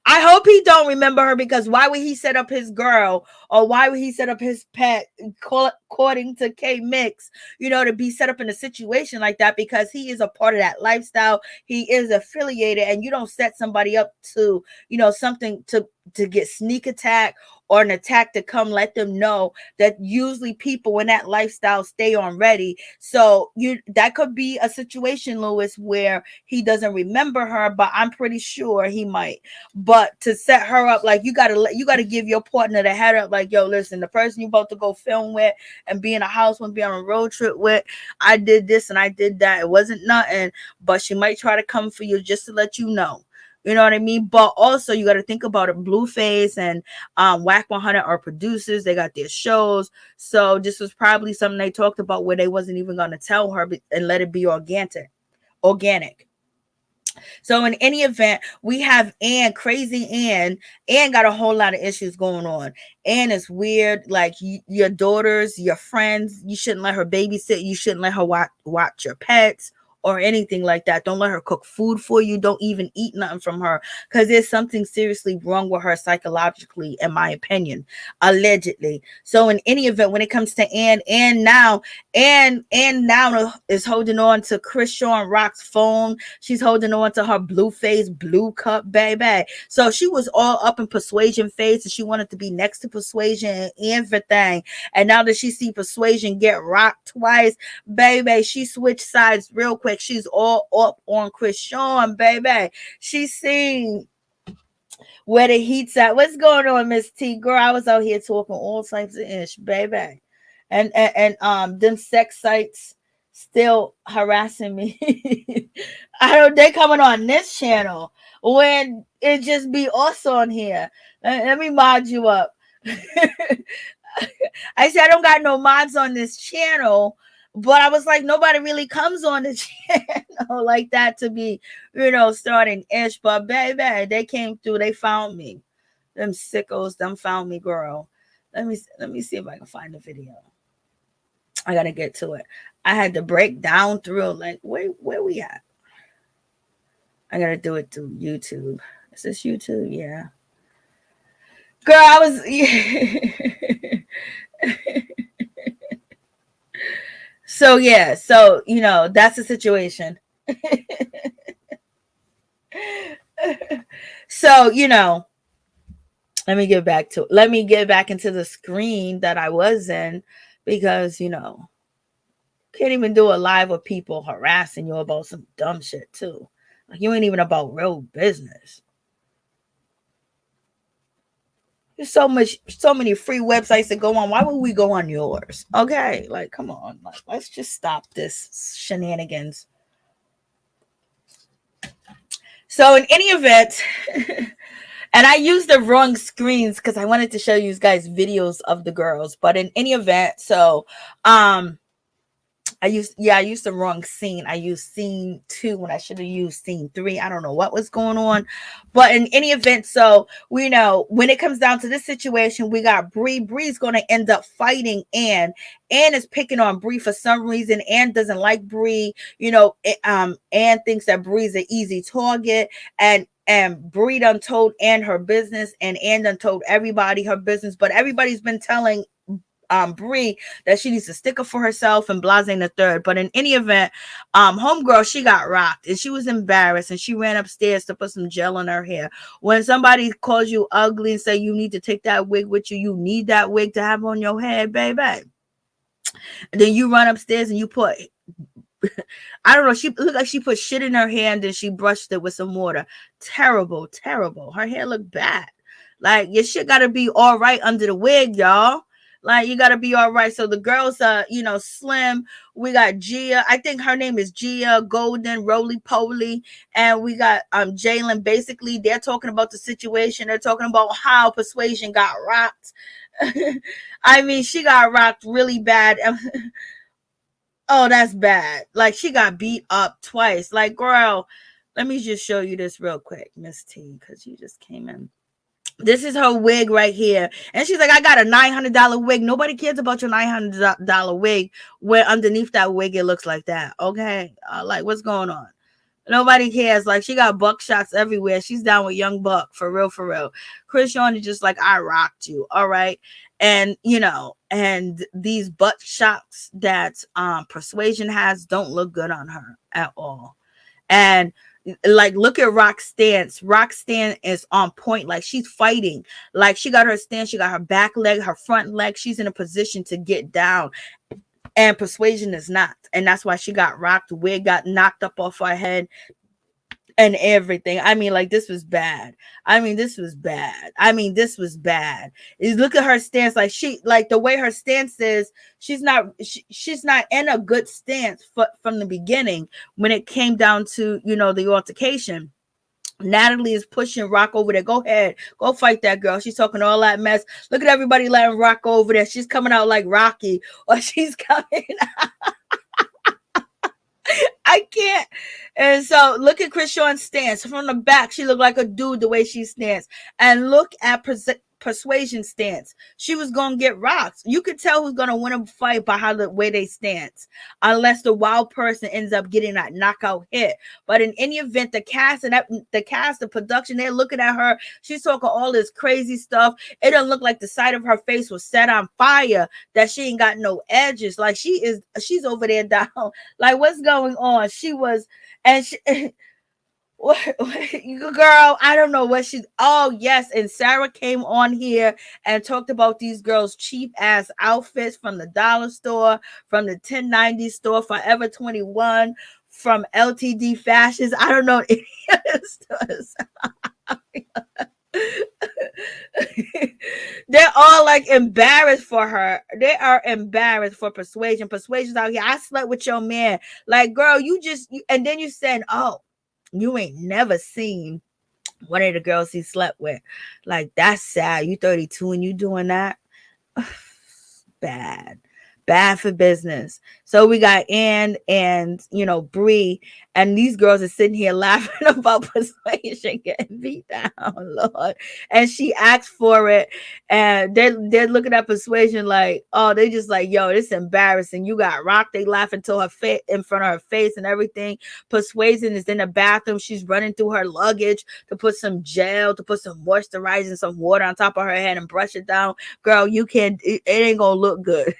I hope he don't remember her because why would he set up his girl or why would he set up his pet according to K Mix, to be set up in a situation like that because he is a part of that lifestyle. He is affiliated and you don't set somebody up to, something to get sneak attack or an attack to come let them know that usually people in that lifestyle stay on ready. So that could be a situation, Lewis, where he doesn't remember her, but I'm pretty sure he might. But to set her up, like you gotta give your partner the head up, like, yo, listen, the person you about to go film with and be in a house and be on a road trip with, I did this and I did that. It wasn't nothing, but she might try to come for you just to let you know. You know what I mean? But also you got to think about it. Blueface and Whack 100 are producers. They got their shows. So this was probably something they talked about where they wasn't even going to tell her and let it be organic. So in any event, we have Ann, crazy Ann. Ann got a whole lot of issues going on. Ann is weird. Like your daughters, your friends, you shouldn't let her babysit. You shouldn't let her watch your pets or anything like that. Don't let her cook food for you. Don't even eat nothing from her because there's something seriously wrong with her psychologically, in my opinion, allegedly. So in any event, when it comes to Ann now is holding on to CHRISEAN Rock's phone. She's holding on to her Blueface blue cup, baby. So she was all up in Persuasion face and she wanted to be next to Persuasion and everything. And now that she see Persuasion get rocked twice, baby, she switched sides real quick. She's all up on CHRISEAN, baby. She's seen where the heat's at. What's going on, Miss T? Girl, I was out here talking all types of ish, baby. And them sex sites still harassing me. I don't they coming on this channel when it just be us on here. Let me mod you up. I said I don't got no mods on this channel, but I was like, nobody really comes on the channel like that to be, starting ish. But baby, they came through, they found me. Them sickos, them found me, girl. Let me see if I can find the video. I gotta get to it. I had to break down through like where we at. I gotta do it through YouTube. Is this YouTube? Yeah. Girl, I was so yeah, so that's the situation. So, let me get back into the screen that I was in because, can't even do a live with people harassing you about some dumb shit too. Like you ain't even about real business. There's so many free websites to go on. Why would we go on yours? Okay, like come on, like let's just stop this shenanigans. So in any event, and I used the wrong screens because I wanted to show you guys videos of the girls. But in any event, so I used the wrong scene. I used scene 2 when I should have used scene 3. I don't know what was going on. But in any event, so we know when it comes down to this situation, we got Bree. Bree's going to end up fighting Ann. Ann is picking on Bree for some reason. Ann doesn't like Bree. Ann thinks that Bree's an easy target. And Bree done told Ann her business. And Ann done told everybody her business. But everybody's been telling Bree that she needs a sticker for herself and blase in the third. But in any event, homegirl, she got rocked and she was embarrassed and she ran upstairs to put some gel in her hair. When somebody calls you ugly and say you need to take that wig with you, you need that wig to have on your head, baby. And then you run upstairs and you put I don't know. She looked like she put shit in her hair and then she brushed it with some water. Terrible, terrible. Her hair looked bad. Like your shit gotta be all right under the wig, y'all. Like you gotta be all right. So the girls are, slim. We got Gia. I think her name is Gia, Golden, Rollie, Pollie, and we got Jalen. Basically, they're talking about the situation. They're talking about how Persuasion got rocked. I mean, she got rocked really bad. Oh, that's bad. Like she got beat up twice. Like, girl, let me just show you this real quick, Miss T, because you just came in. This is her wig right here. And she's like, I got a $900 wig. Nobody cares about your $900 wig where underneath that wig it looks like that. Okay. Like, what's going on? Nobody cares. Like, she got buck shots everywhere. She's down with Young Buck. For real, for real. CHRISEAN is just like, I rocked you. All right. And, and these butt shots that Persuasion has don't look good on her at all. And like, look at Rock's stance. Rock's stance is on point. Like, she's fighting. Like, she got her stance. She got her back leg, her front leg. She's in a position to get down. And Persuasion is not. And that's why she got rocked. Wig got knocked up off her head and everything. I mean, like, this was bad. This was bad. You look at her stance. Like the way her stance is, she's not in a good stance from the beginning when it came down to, the altercation. Natalie is pushing Rock over there. Go ahead. Go fight that girl. She's talking all that mess. Look at everybody letting Rock over there. She's coming out like Rocky, or she's coming out. I can't. And so look at CHRISEAN's stance. From the back, she looked like a dude the way she stands. And look at Persuasion stance. She was gonna get rocked. You could tell who's gonna win a fight by how the way they stance, unless the wild person ends up getting that knockout hit. But in any event, the production, they're looking at her. She's talking all this crazy stuff. It doesn't look like the side of her face was set on fire, that she ain't got no edges. Like she's over there down. Like, what's going on? Girl, I don't know what she's. Oh yes, and Sarah came on here and talked about these girls' cheap ass outfits from the dollar store, from the 1090 store, Forever 21, from LTD Fashions. I don't know any of this stores. They're all like embarrassed for her. They are embarrassed for Persuasion. Persuasion's out here. I slept with your man. Like, girl, and then you said, oh, you ain't never seen one of the girls he slept with. Like, that's sad. You 32 and you doing that? Bad for business. So we got Ann and, Bree, and these girls are sitting here laughing about Persuasion getting beat down, Lord. And she asked for it, and they're looking at Persuasion like, oh, they just like, yo, this is embarrassing. You got rocked. They laughing to her face, in front of her face and everything. Persuasion is in the bathroom. She's running through her luggage to put some gel, to put some moisturizing, some water on top of her head and brush it down. Girl, you can't, it ain't gonna look good.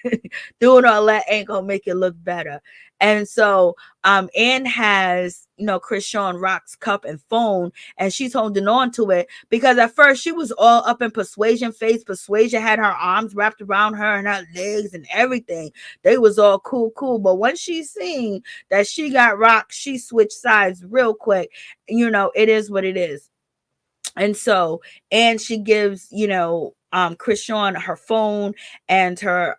Doing all that ain't gonna make it look better. And so Ann has, CHRISEAN Rock's cup and phone, and she's holding on to it because at first she was all up in Persuasion face. Persuasion had her arms wrapped around her and her legs and everything. They was all cool. But once she seen that she got rocked, she switched sides real quick. It is what it is. And so, and she gives, CHRISEAN her phone and her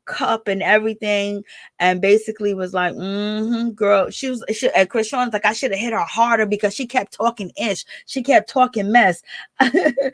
cup and everything, and basically was like, girl, and CHRISEAN's like, I should have hit her harder because she kept talking ish. She kept talking mess. I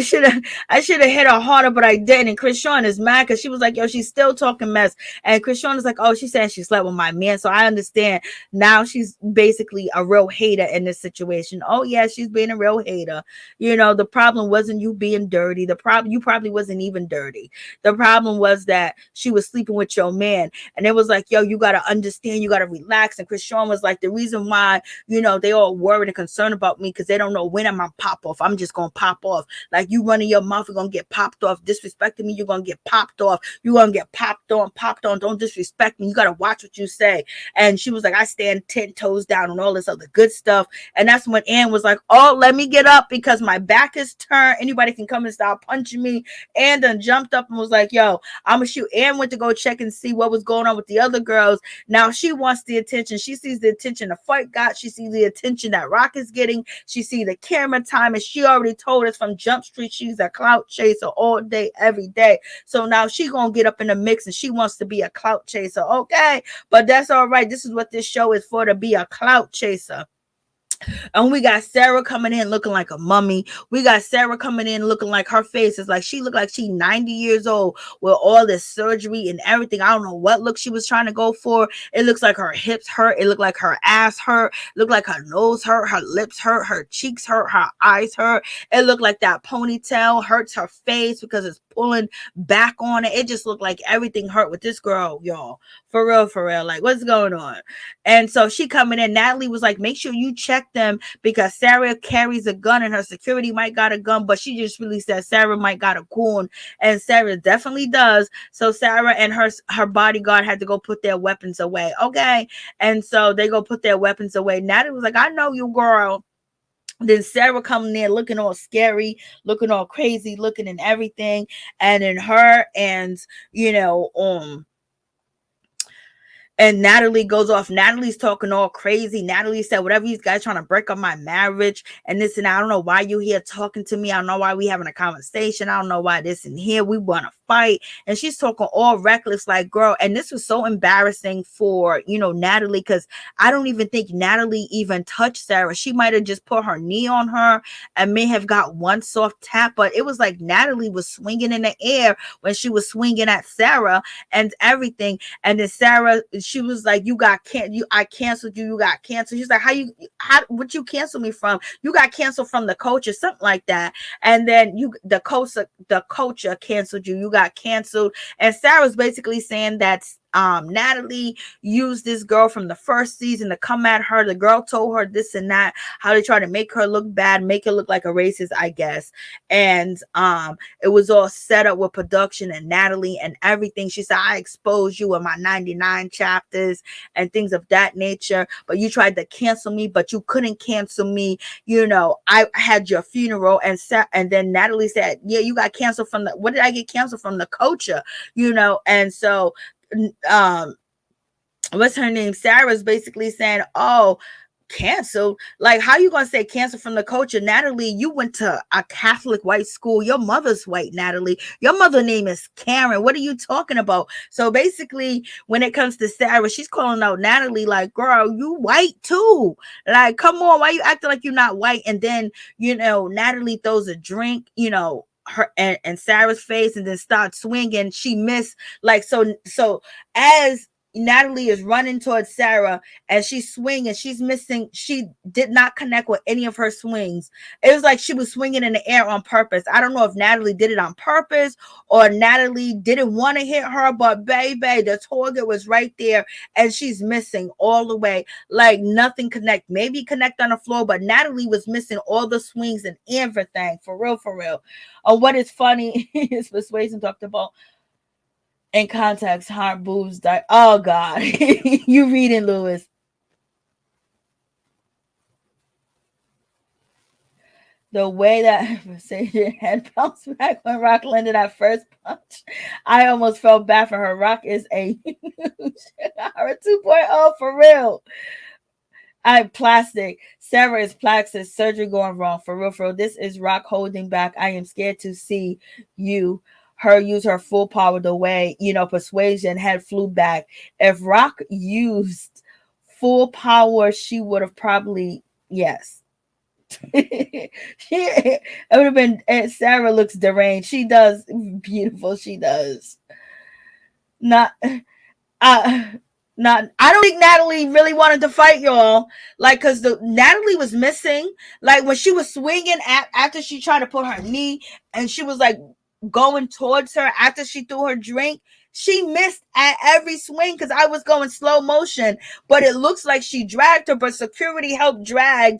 should have hit her harder, but I didn't. And CHRISEAN is mad because she was like, yo, she's still talking mess. And CHRISEAN is like, oh, she said she slept with my man. So I understand now she's basically a real hater in this situation. Oh yeah, she's being a real hater. The problem wasn't you being dirty. You probably wasn't even dirty. security. The problem was that she was sleeping with your man. And it was like, yo, you got to understand, you got to relax. And CHRISEAN was like, the reason why, they all worried and concerned about me because they don't know when I'm going to pop off. I'm just going to pop off. Like, you running your mouth, you're going to get popped off. Disrespecting me, you're going to get popped off. You're going to get popped on. Don't disrespect me. You got to watch what you say. And she was like, I stand 10 toes down and all this other good stuff. And that's when Ann was like, oh, let me get up because my back is turned. Anybody can come and start punching me. And then jumped up and was like, yo, I'm going to shoot. Ann went to go check and see what was going on with the other girls. Now she wants the attention. She sees the attention the fight got. She sees the attention that Rock is getting. She sees the camera time. And she already told us from Jump Street she's a clout chaser all day, every day. So now she going to get up in the mix and she wants to be a clout chaser. Okay, but that's all right. This is what this show is for, to be a clout chaser. And we got Sarah coming in looking like a mummy. We got Sarah coming in looking like her face is like she looked like she 90 years old with all this surgery and everything. I don't know what look she was trying to go for. It looks like her hips hurt. It looked like her ass hurt. It looked like her nose hurt. Her lips hurt. Her cheeks hurt. Her eyes hurt. It looked like that ponytail hurts her face because it's pulling back on it. It just looked like everything hurt with this girl, y'all. For real, for real. Like, what's going on? And so she coming in. Natalie was like, make sure you check them because Sarah carries a gun and her security might got a gun, but she just really said Sarah might got a goon, and Sarah definitely does. So Sarah and her bodyguard had to go put their weapons away. Okay. And so they go put their weapons away. Natalie was like, I know you, girl. Then Sarah coming in looking all scary, looking all crazy, looking and everything. And then her and, and Natalie goes off. Natalie's talking all crazy. Natalie said, whatever these guys trying to break up my marriage and this and I don't know why you here talking to me. I don't know why we having a conversation. I don't know why this and here. We want to fight. And she's talking all reckless like, girl. And this was so embarrassing for, Natalie, because I don't even think Natalie even touched Sarah. She might have just put her knee on her and may have got one soft tap. But it was like Natalie was swinging in the air when she was swinging at Sarah and everything. And then Sarah, she was like, I canceled you. You got canceled. She's like, what you cancel me from? You got canceled from the coach or something like that. And then the coach canceled you. You got canceled. And Sarah's basically saying that Natalie used this girl from the first season to come at her. The girl told her this and that, how they try to make her look bad, make her look like a racist, I guess. And it was all set up with production and Natalie and everything. She said, I exposed you in my 99 chapters and things of that nature, but you tried to cancel me, but you couldn't cancel me. I had your funeral. And then Natalie said, yeah, you got canceled from what did I get canceled from? The culture, and so what's her name? Sarah's basically saying, oh, canceled. Like, how you gonna say canceled from the culture? Natalie, you went to a Catholic white school. Your mother's white, Natalie. Your mother name is Karen. What are you talking about? So basically, when it comes to Sarah, she's calling out Natalie like, girl, you white too. Like, come on, why you acting like you're not white? And then, Natalie throws a drink, her and Sarah's face and then starts swinging. She missed, like, so as Natalie is running towards Sarah and she's swinging, she's missing. She did not connect with any of her swings. It was like she was swinging in the air on purpose. I don't know if Natalie did it on purpose or Natalie didn't want to hit her, but baby, the target was right there and she's missing all the way. Like nothing connect, maybe connect on the floor, but Natalie was missing all the swings and everything. For real, for real. What is funny is Persuasion talked about in context, heart boobs die. Oh God, you reading, Lewis? The way that Persuasion had bounced back when Rock landed that first punch, I almost felt bad for her. Rock is a her 2.0 for real. Plastic. Sarah is plastic. Surgery going wrong. For real, for real. This is Rock holding back. I am scared to see her use her full power the way, Persuasion had flew back. If Rock used full power, she would have probably, yes. It would have been, Sarah looks deranged. She does beautiful. She does. I don't think Natalie really wanted to fight, y'all. Like, because Natalie was missing. Like, when she was swinging after she tried to put her knee, and she was like going towards her after she threw her drink. She missed at every swing because I was going slow motion, but it looks like she dragged her, but security helped drag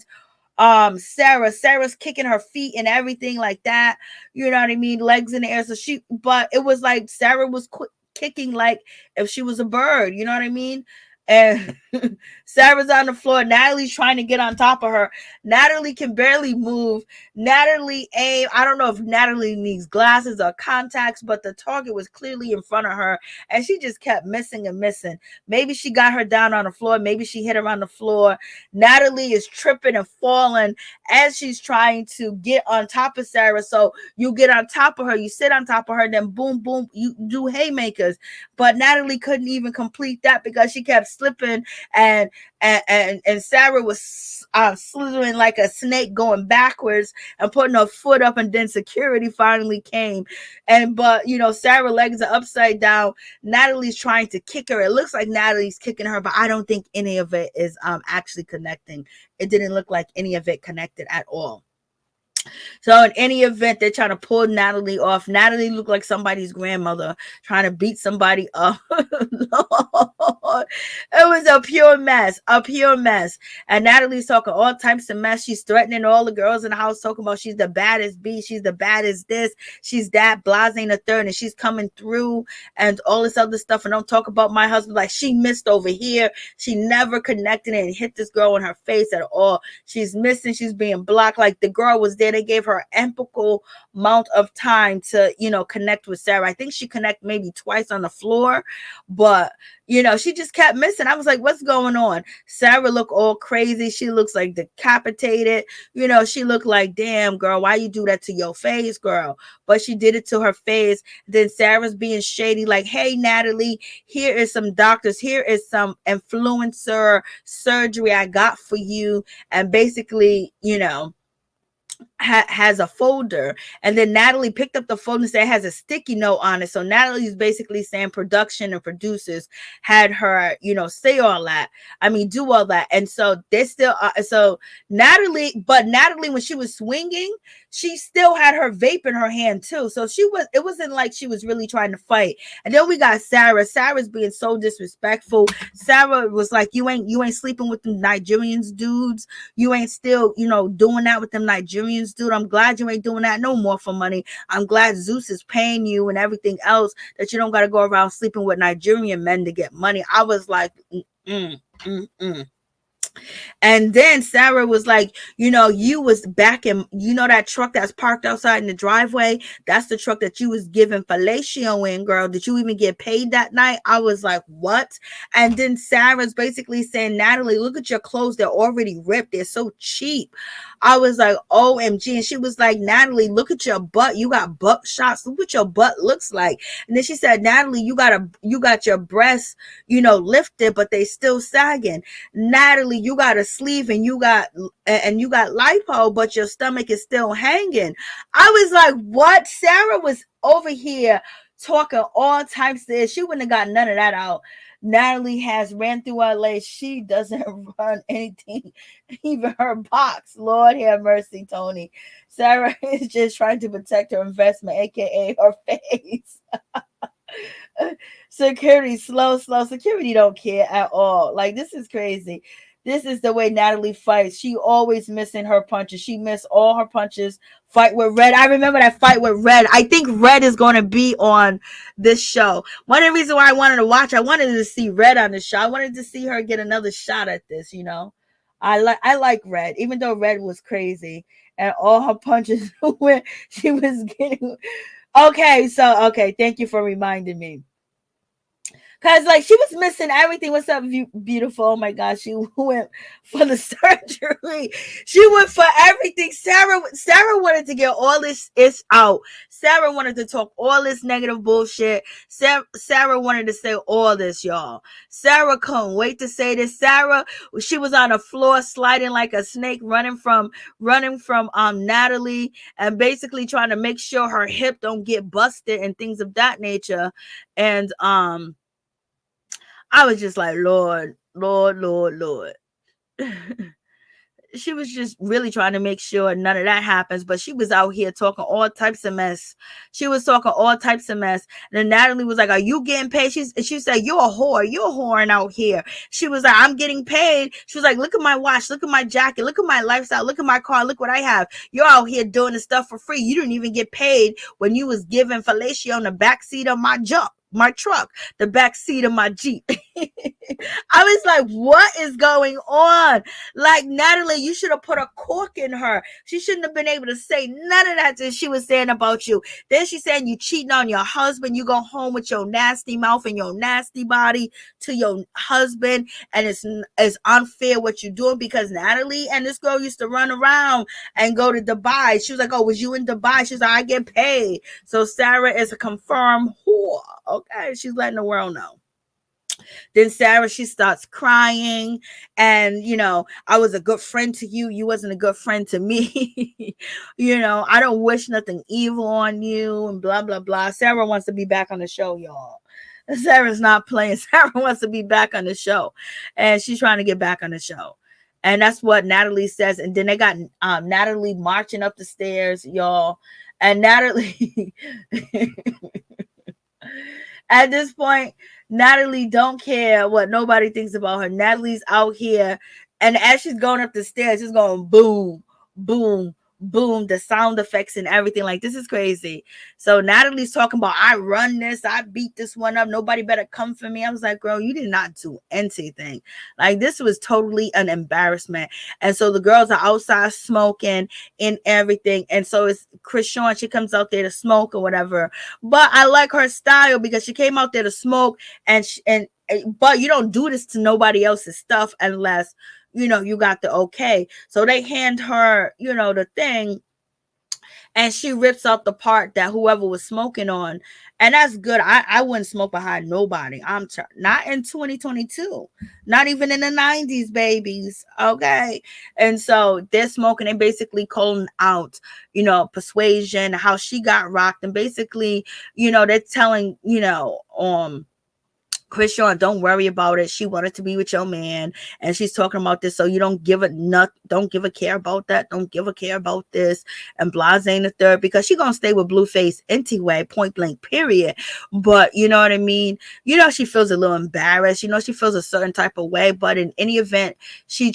Sarah's kicking her feet and everything like that, you know what I mean, legs in the air. So but it was like Sarah was kicking like if she was a bird, you know what I mean. And Sarah's on the floor. Natalie's trying to get on top of her. Natalie can barely move. I don't know if Natalie needs glasses or contacts, but the target was clearly in front of her, and she just kept missing and missing. Maybe she got her down on the floor. Maybe she hit her on the floor. Natalie is tripping and falling as she's trying to get on top of Sarah. So you get on top of her, you sit on top of her, then boom, boom, you do haymakers. But Natalie couldn't even complete that because she kept slipping, and Sarah was slithering like a snake, going backwards and putting her foot up, and then security finally came. But Sarah's legs are upside down. Natalie's trying to kick her. It looks like Natalie's kicking her, but I don't think any of it is actually connecting. It didn't look like any of it connected at all. So in any event, they're trying to pull Natalie off. Natalie looked like somebody's grandmother trying to beat somebody up. Lord. It was a pure mess, And Natalie's talking all types of mess. She's threatening all the girls in the house, talking about she's the baddest bee, she's the baddest this, she's that, blase and the third, and she's coming through and all this other stuff. And don't talk about my husband like she missed over here. She never connected it and hit this girl in her face at all. She's missing. She's being blocked. Like the girl was there. They gave her ample amount of time to, connect with Sarah. I think she connected maybe twice on the floor, but she just kept missing. I was like, what's going on? Sarah looked all crazy. She looks like decapitated. She looked like, damn, girl, why you do that to your face, girl? But she did it to her face. Then Sarah's being shady, like, hey, Natalie, here is some doctors. Here is some influencer surgery I got for you. And basically, has a folder, and then Natalie picked up the folder and said it has a sticky note on it. So Natalie's basically saying production and producers had her, say all that. Do all that. And so they still, Natalie, when she was swinging, she still had her vape in her hand too. So it wasn't like she was really trying to fight. And then we got Sarah. Sarah's being so disrespectful. Sarah was like, you ain't sleeping with them Nigerians dudes. You ain't still, doing that with them Nigerians, dude. I'm glad you ain't doing that no more for money. I'm glad Zeus is paying you and everything else, that you don't got to go around sleeping with Nigerian men to get money. I was like, And then Sarah was like, you was back in, that truck that's parked outside in the driveway. That's the truck that you was giving fellatio in, girl. Did you even get paid that night? I was like, what? And then Sarah's basically saying, Natalie, look at your clothes. They're already ripped. They're so cheap. I was like, OMG. And she was like, Natalie, look at your butt. You got butt shots. Look what your butt looks like. And then she said, Natalie, you got your breasts, lifted, but they still sagging. Natalie, you got a sleeve and you got lipo, but your stomach is still hanging. I was like, what? Sarah was over here talking all types of this. She wouldn't have got none of that out. Natalie has ran through LA. She doesn't run anything, even her box. Lord have mercy, Tony. Sarah is just trying to protect her investment, aka her face. Security, slow. Security don't care at all. Like, this is crazy. This is the way Natalie fights. She always missing her punches. She missed all her punches. Fight with Red. I remember that fight with Red. I think Red is going to be on this show. One of the reasons why I wanted to watch, I wanted to see Red on the show. I wanted to see her get another shot at this, I like Red, even though Red was crazy and all her punches when she was getting. Okay, thank you for reminding me. Cause like she was missing everything. What's up, beautiful? Oh my gosh, she went for the surgery. She went for everything. Sarah wanted to get all this out. Sarah wanted to talk all this negative bullshit. Sarah wanted to say all this, y'all. Sarah couldn't wait to say this. Sarah, she was on the floor sliding like a snake, running from Natalie, and basically trying to make sure her hip don't get busted and things of that nature. And I was just like, Lord. she was just really trying to make sure none of that happens, but she was out here talking all types of mess. She was talking all types of mess. And then Natalie was like, "Are you getting paid?" She said, "You're a whore. You're a whoring out here." She was like, "I'm getting paid." She was like, "Look at my watch. Look at my jacket. Look at my lifestyle. Look at my car. Look what I have. You're out here doing the stuff for free. You didn't even get paid when you was giving fellatio on the backseat of my truck, the back seat of my Jeep." I was like, what is going on? Like, Natalie, you should have put a cork in her. She shouldn't have been able to say none of that she was saying about you. Then she's saying you cheating on your husband. You go home with your nasty mouth and your nasty body to your husband, and it's unfair what you're doing, because Natalie and this girl used to run around and go to Dubai. She was like, "Oh, was you in Dubai?" She's like, "I get paid." So Sarah is a confirmed whore. Okay, she's letting the world know. Then Sarah, she starts crying, and I was a good friend to you. You wasn't a good friend to me. I don't wish nothing evil on you, and blah blah blah. Sarah wants to be back on the show, y'all. Sarah's not playing. Sarah wants to be back on the show, and she's trying to get back on the show. And that's what Natalie says. And then they got Natalie marching up the stairs, y'all. And Natalie, at this point, Natalie don't care what nobody thinks about her. Natalie's out here, and as she's going up the stairs, she's going boom, boom, boom, the sound effects and everything. Like, this is crazy. So Natalie's talking about, "I run this, I beat this one up, nobody better come for me." I was like, girl, you did not do anything. Like, this was totally an embarrassment. And so the girls are outside smoking and everything, and so it's CHRISEAN. She comes out there to smoke or whatever, but I like her style, because she came out there to smoke, but you don't do this to nobody else's stuff unless you got the okay. So they hand her the thing, and she rips out the part that whoever was smoking on. And that's good. I wouldn't smoke behind nobody. Not in 2022, not even in the 90s, babies. Okay. And so they're smoking and basically calling out Persuasion, how she got rocked, and basically they're telling CHRISEAN, don't worry about it. She wanted to be with your man, and she's talking about this. So you don't give a care about that. Don't give a care about this, and blase the third, because she gonna stay with Blueface anyway, point blank, period. But you know what I mean. She feels a little embarrassed. She feels a certain type of way. But in any event, she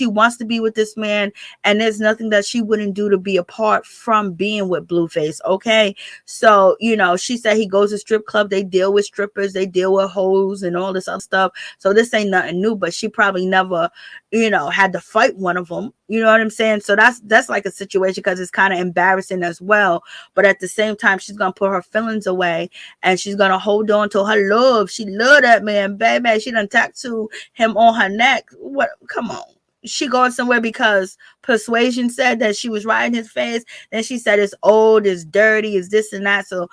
wants to be with this man, and there's nothing that she wouldn't do to be apart from being with Blueface. Okay, so she said he goes to strip club. They deal with strippers. They deal with hoes and all this other stuff. So this ain't nothing new, but she probably never, had to fight one of them. You know what I'm saying? So that's like a situation, because it's kind of embarrassing as well. But at the same time, she's gonna put her feelings away, and she's gonna hold on to her love. She love that man, baby. She done tattooed him on her neck. What? Come on. She going somewhere because Persuasion said that she was riding his face. Then she said it's old, it's dirty, it's this and that. So,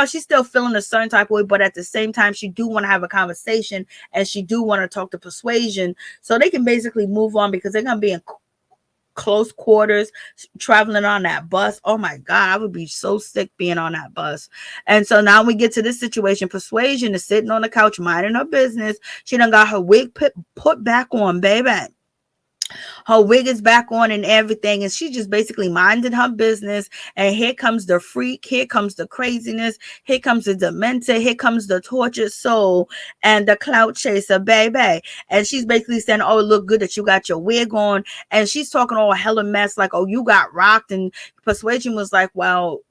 she's still feeling a certain type of way, but at the same time, she do want to have a conversation, and she do want to talk to Persuasion so they can basically move on, because they're going to be in close quarters traveling on that bus. Oh my God, I would be so sick being on that bus. And so now we get to this situation. Persuasion is sitting on the couch minding her business. She done got her wig put back on, baby. Her wig is back on and everything, and she just basically minded her business. And here comes the freak, here comes the craziness, here comes the demented, here comes the tortured soul and the clout chaser, baby. And she's basically saying, "Oh, it look good that you got your wig on." And she's talking all hella mess, like, "Oh, you got rocked." And Persuasion was like, "Well,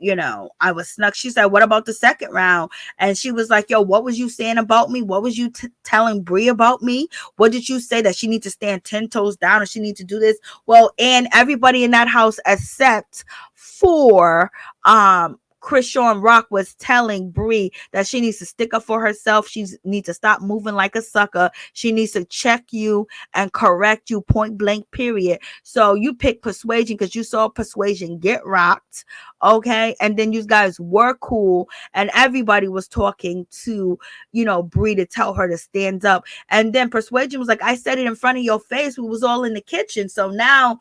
I was snuck." She said, "What about the second round?" And she was like, "Yo, what was you saying about me? What was you telling Bree about me? What did you say, that she need to stand 10 toes down, or she need to do this?" Well, and everybody in that house except for CHRISEAN Rock was telling Bree that she needs to stick up for herself. She needs to stop moving like a sucker. She needs to check you and correct you, point blank, period. So you pick Persuasion because you saw Persuasion get rocked. Okay. And then you guys were cool, and everybody was talking to, Bree to tell her to stand up. And then Persuasion was like, "I said it in front of your face. We was all in the kitchen. So now,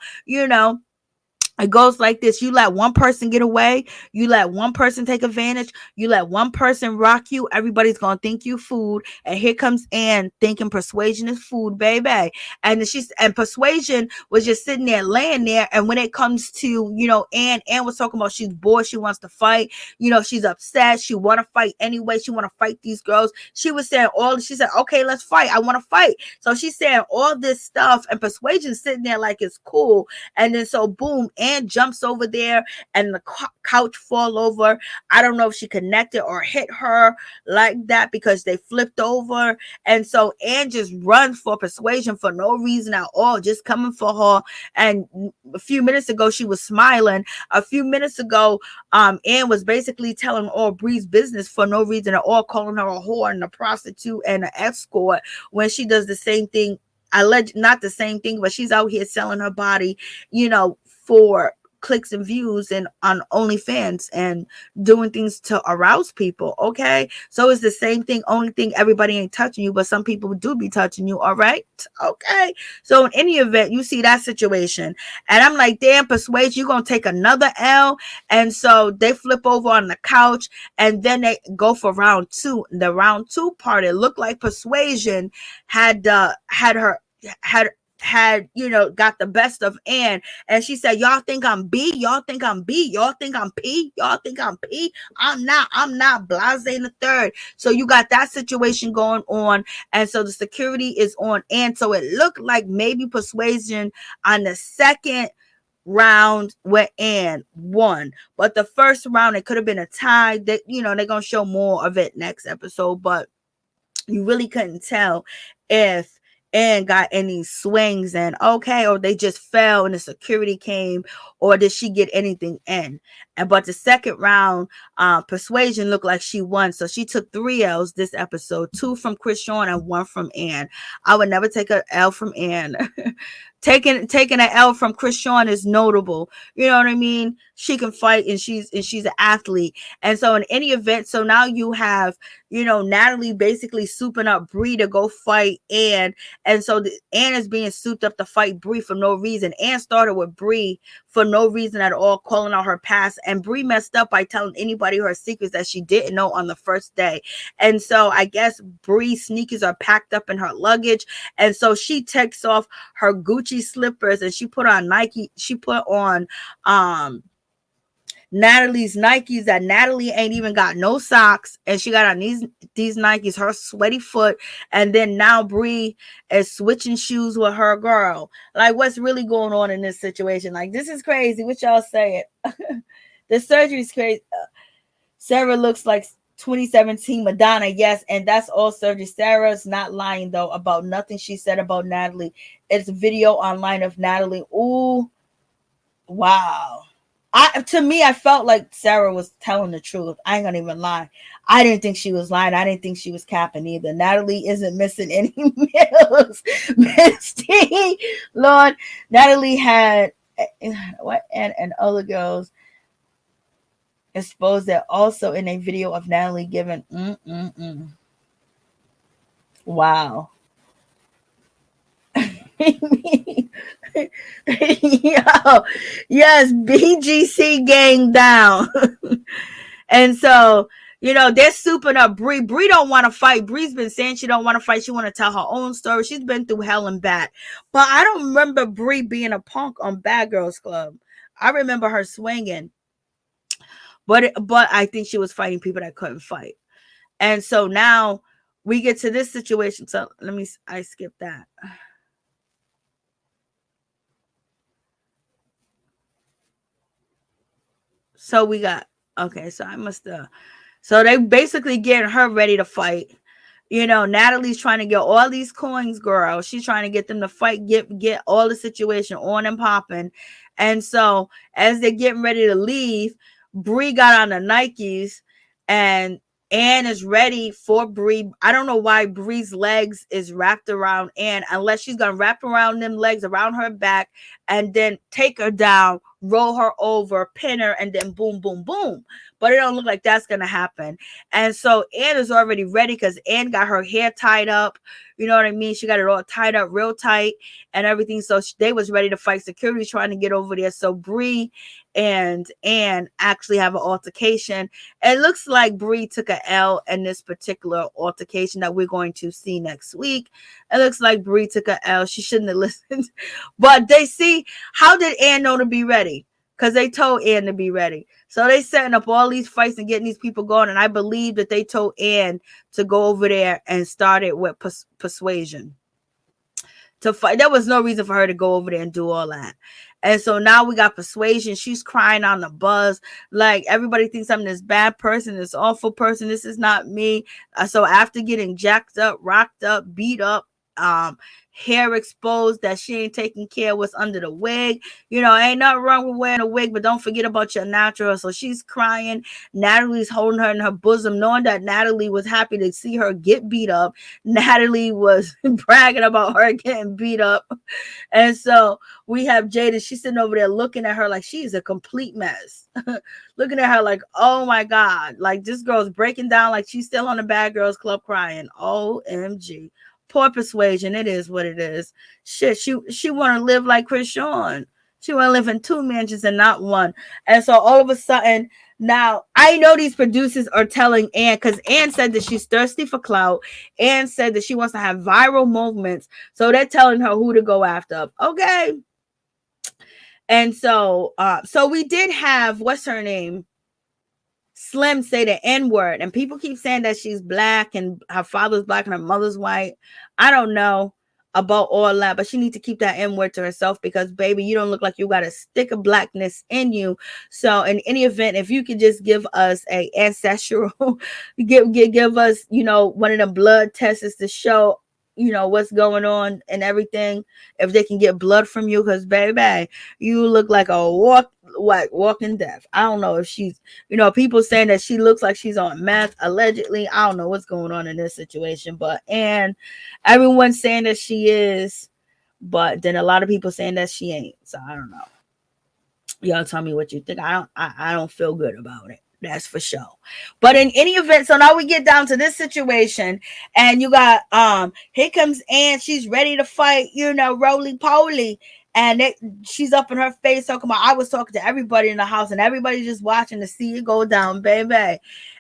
It goes like this. You let one person get away. You let one person take advantage. You let one person rock you. Everybody's going to think you food. And here comes Anne thinking persuasion is food, baby. And persuasion was just sitting there, laying there. And when it comes to, Anne was talking about she's bored. She wants to fight. She's upset. She want to fight anyway. She want to fight these girls. She said, okay, let's fight. I want to fight. So she's saying all this stuff, and persuasion sitting there like it's cool. And then so boom, Anne jumps over there and the couch fall over. I don't know if she connected or hit her like that because they flipped over. And so Anne just runs for persuasion for no reason at all, just coming for her. And a few minutes ago, she was smiling. A few minutes ago, Anne was basically telling all Bree's business for no reason at all, calling her a whore and a prostitute and an escort when she does the same thing. Not the same thing, but she's out here selling her body, for clicks and views and on OnlyFans and doing things to arouse people. Okay, so it's the same thing. Only thing, everybody ain't touching you, but some people do be touching you. All right, okay. So in any event, you see that situation, and I'm like, damn, persuade, you gonna take another L. And so they flip over on the couch, and then they go for round two. The round two part, it looked like persuasion had got the best of Anne. And she said, y'all think I'm B? Y'all think I'm B? Y'all think I'm P? Y'all think I'm P? I'm not. Blase in the third. So you got that situation going on. And so the security is on Anne. So it looked like maybe persuasion on the second round where Anne won. But the first round, it could have been a tie. They're going to show more of it next episode. But you really couldn't tell if Anne got any swings and okay, or they just fell and the security came, or did she get anything in? But the second round, persuasion looked like she won. So she took 3 L's this episode, 2 from CHRISEAN and 1 from Anne. I would never take an L from Anne. Taking an L from CHRISEAN is notable. You know what I mean? She can fight, and she's an athlete. And so in any event, so now you have, Natalie basically souping up Bree to go fight Anne. And so Anne is being souped up to fight Bree for no reason. Anne started with Bree for no reason at all, calling out her past. And Bree messed up by telling anybody her secrets that she didn't know on the first day. And so I guess Bree's sneakers are packed up in her luggage. And so she takes off her Gucci slippers and she put on Natalie's Nikes that Natalie ain't even got no socks, and she got on these Nikes, her sweaty foot. And then now Bree is switching shoes with her girl. Like, what's really going on in this situation? Like, this is crazy. What y'all saying? The surgery's crazy. Sarah looks like 2017 Madonna. Yes, and that's all surgery. Sarah's not lying though about nothing she said about Natalie. It's a video online of Natalie. Ooh, wow. To me, I felt like Sarah was telling the truth. I ain't gonna even lie. I didn't think she was lying. I didn't think she was capping either. Natalie isn't missing any meals. Misty, Lord, Natalie had what and other girls exposed that also in a video of Natalie giving. Wow. Yo, yes, BGC gang down. And so, they're souping up Bree. Bree don't want to fight. Bree's been saying she don't want to fight. She want to tell her own story. She's been through hell and back. But I don't remember Bree being a punk on Bad Girls Club. I remember her swinging. But I think she was fighting people that couldn't fight. And so now we get to this situation. So I skipped that. So we got, okay, so so they basically getting her ready to fight. Natalie's trying to get all these coins, girl. She's trying to get them to fight, get all the situation on and popping. And so as they're getting ready to leave, Bree got on the Nikes and Anne is ready for Bree. I don't know why Bree's legs is wrapped around Anne, unless she's going to wrap around them legs around her back and then take her down roll her over, pin her, and then boom, boom, boom. But it don't look like that's gonna happen. And so Ann is already ready because Ann got her hair tied up. You know what I mean? She got it all tied up real tight and everything. So they was ready to fight security trying to get over there. So Bree and Ann actually have an altercation. It looks like Bree took a L in this particular altercation that we're going to see next week. It looks like Bree took a L. She shouldn't have listened. But they see, how did Ann know to be ready? Because they told Ann to be ready. So they setting up all these fights and getting these people going. And I believe that they told Ann to go over there and start it with persuasion to fight. There was no reason for her to go over there and do all that. And so now we got persuasion. She's crying on the buzz. Like, everybody thinks I'm this bad person, this awful person. This is not me. So after getting jacked up, rocked up, beat up, hair exposed, that she ain't taking care of what's under the wig. You know, ain't nothing wrong with wearing a wig, but don't forget about your natural. So she's crying. Natalie's holding her in her bosom, knowing that Natalie was happy to see her get beat up. Natalie was bragging about her getting beat up. And so we have Jada. She's sitting over there looking at her like she's a complete mess. Looking at her like, oh my God, like this girl's breaking down like she's still on the Bad Girls Club crying. OMG. Poor Persuasion. It is what it is. Shit, she want to live like CHRISEAN. She want to live in 2 mansions and not 1. And so all of a sudden, now I know these producers are telling Ann, because Ann said that she's thirsty for clout. Ann said that she wants to have viral movements. So they're telling her who to go after. Okay. And so we did have, what's her name? Slim say the N-word, and people keep saying that she's black and her father's black and her mother's white. I don't know about all that, but she needs to keep that N-word to herself, because baby, you don't look like you got a stick of blackness in you. So in any event, if you could just give us a ancestral, give us, you know, one of the blood tests to show, you know, what's going on and everything, if they can get blood from you, because baby, you look like a walking death. I don't know if she's, you know, people saying that she looks like she's on meth allegedly. I don't know what's going on in this situation, but and everyone's saying that she is, but then a lot of people saying that she ain't. So I don't know. Y'all tell me what you think. I don't feel good about it. That's for sure. But in any event, so now we get down to this situation, and you got here comes Ann. She's ready to fight, you know, Rollie Pollie. And she's up in her face talking about, I was talking to everybody in the house, and everybody just watching to see it go down, baby.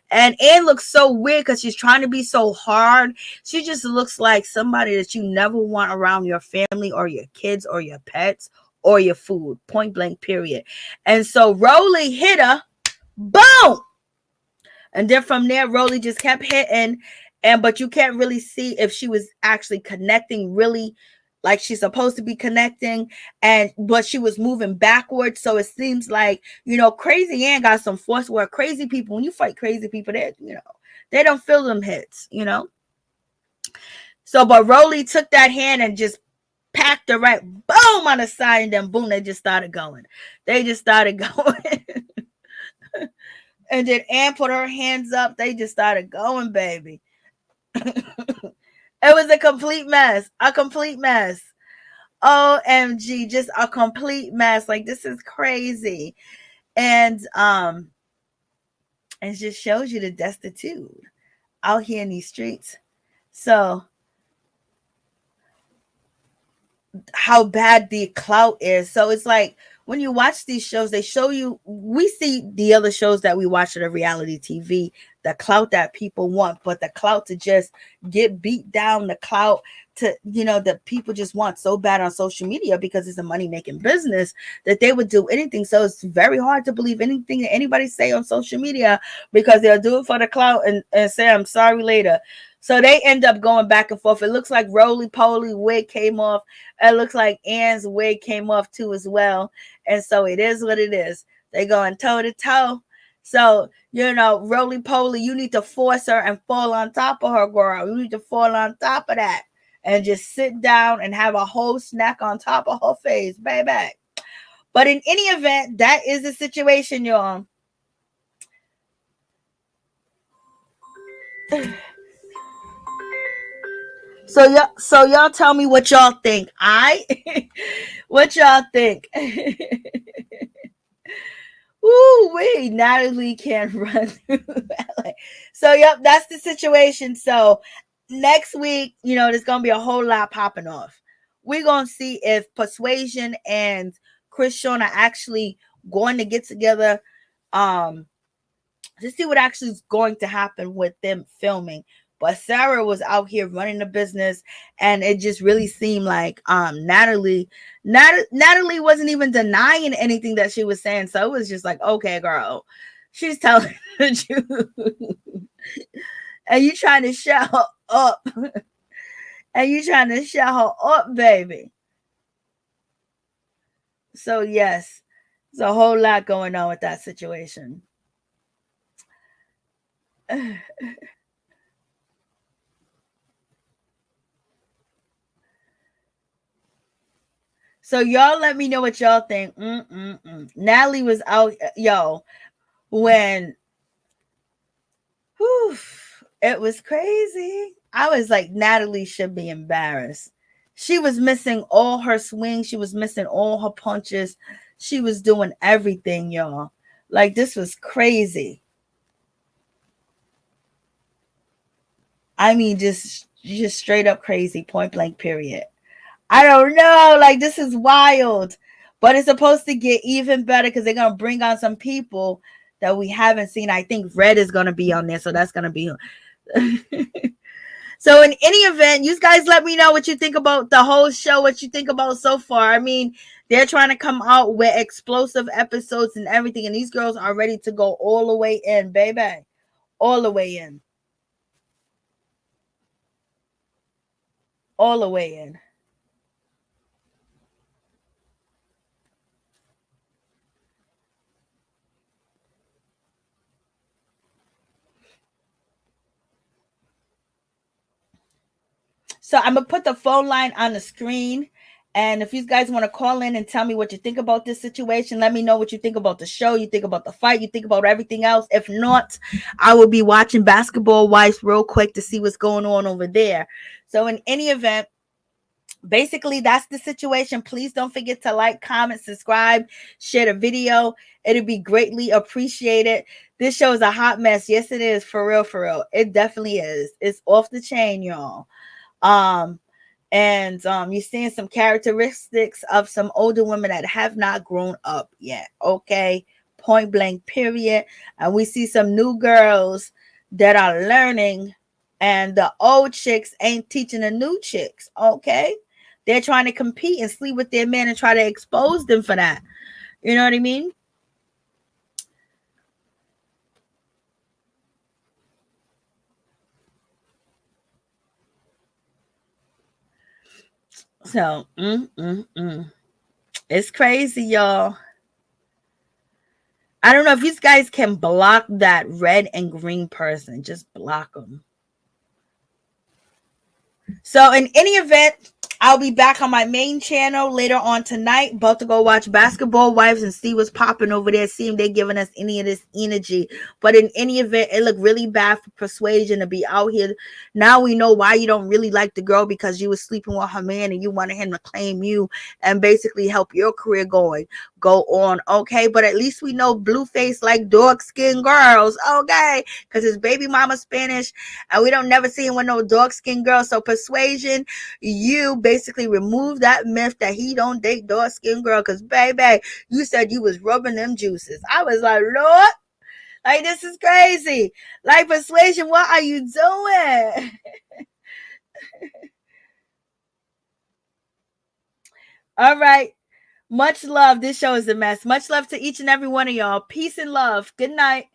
And Ann looks so weird because she's trying to be so hard. She just looks like somebody that you never want around your family or your kids or your pets or your food. Point blank, period. And so Rollie hit her. Boom! And then from there, Rollie just kept hitting. But you can't really see if she was actually connecting really like she's supposed to be connecting, but she was moving backwards. So it seems like, you know, Crazy Ann got some force where crazy people, when you fight crazy people, they don't feel them hits, you know. So, but Rollie took that hand and just packed her right, boom, on the side, and then boom, they just started going. And then Ann put her hands up. They just started going, baby. It was a complete mess. OMG, just a complete mess. Like, this is crazy. And it just shows you the destitute out here in these streets. So how bad the clout is. So it's like, when you watch these shows, they show you, we see the other shows that we watch at a reality TV, the clout that people want, but the clout to just get beat down, the clout to, you know, that people just want so bad on social media because it's a money-making business that they would do anything. So it's very hard to believe anything that anybody say on social media, because they'll do it for the clout and say, I'm sorry later. So they end up going back and forth. It looks like Rollie Pollie wig came off. It looks like Ann's wig came off too as well. And so it is what it is. They going toe to toe. So, you know, Rollie Pollie, you need to force her and fall on top of her, girl. You need to fall on top of that and just sit down and have a whole snack on top of her face, baby. But in any event, that is the situation, y'all. So y'all tell me what y'all think. What y'all think? Ooh, wait, Natalie can't run through LA. So, yep, that's the situation. So, next week, there's going to be a whole lot popping off. We're going to see if Persuasion and CHRISEAN are actually going to get together to see what actually is going to happen with them filming. But Sarah was out here running the business, and it just really seemed like Natalie wasn't even denying anything that she was saying. So it was just like, okay, girl, she's telling the truth, and you trying to shut her up, baby. So yes, there's a whole lot going on with that situation. So y'all let me know what y'all think. Natalie was out, when it was crazy. I was like, Natalie should be embarrassed. She was missing all her swings. She was missing all her punches. She was doing everything, y'all. Like, this was crazy. I mean, just straight up crazy, point blank, period. I don't know. Like, this is wild. But it's supposed to get even better because they're going to bring on some people that we haven't seen. I think Red is going to be on there. So that's going to be. So in any event, you guys let me know what you think about the whole show, what you think about so far. I mean, they're trying to come out with explosive episodes and everything. And these girls are ready to go all the way in, baby. All the way in. All the way in. So I'm going to put the phone line on the screen. And if you guys want to call in and tell me what you think about this situation, let me know what you think about the show, you think about the fight, you think about everything else. If not, I will be watching Basketball Wives real quick to see what's going on over there. So in any event, basically that's the situation. Please don't forget to like, comment, subscribe, share the video. It'll be greatly appreciated. This show is a hot mess. Yes, it is. For real. It definitely is. It's off the chain, y'all. And you're seeing some characteristics of some older women that have not grown up yet. Okay, point blank, period. And we see some new girls that are learning, and the old chicks ain't teaching the new chicks. Okay, they're trying to compete and sleep with their men and try to expose them for that. You know what I mean? So, it's crazy, y'all. I don't know if you guys can block that red and green person. Just block them. So in any event, I'll be back on my main channel later on tonight. About to go watch Basketball Wives and see what's popping over there. See if they're giving us any of this energy. But in any event, it looked really bad for Persuasion to be out here. Now we know why you don't really like the girl, because you was sleeping with her man and you wanted him to claim you and basically help your career go on. Okay, but at least we know Blueface like dark skinned girls. Okay, because his baby mama Spanish, and we don't never see him with no dark skinned girls. So Persuasion, you basically remove that myth that he don't date dark skinned girl, because baby, you said you was rubbing them juices. I was like, Lord, like, this is crazy. Like, Persuasion, what are you doing? All right, much love. This show is a mess. Much love to each and every one of y'all. Peace and love. Good night.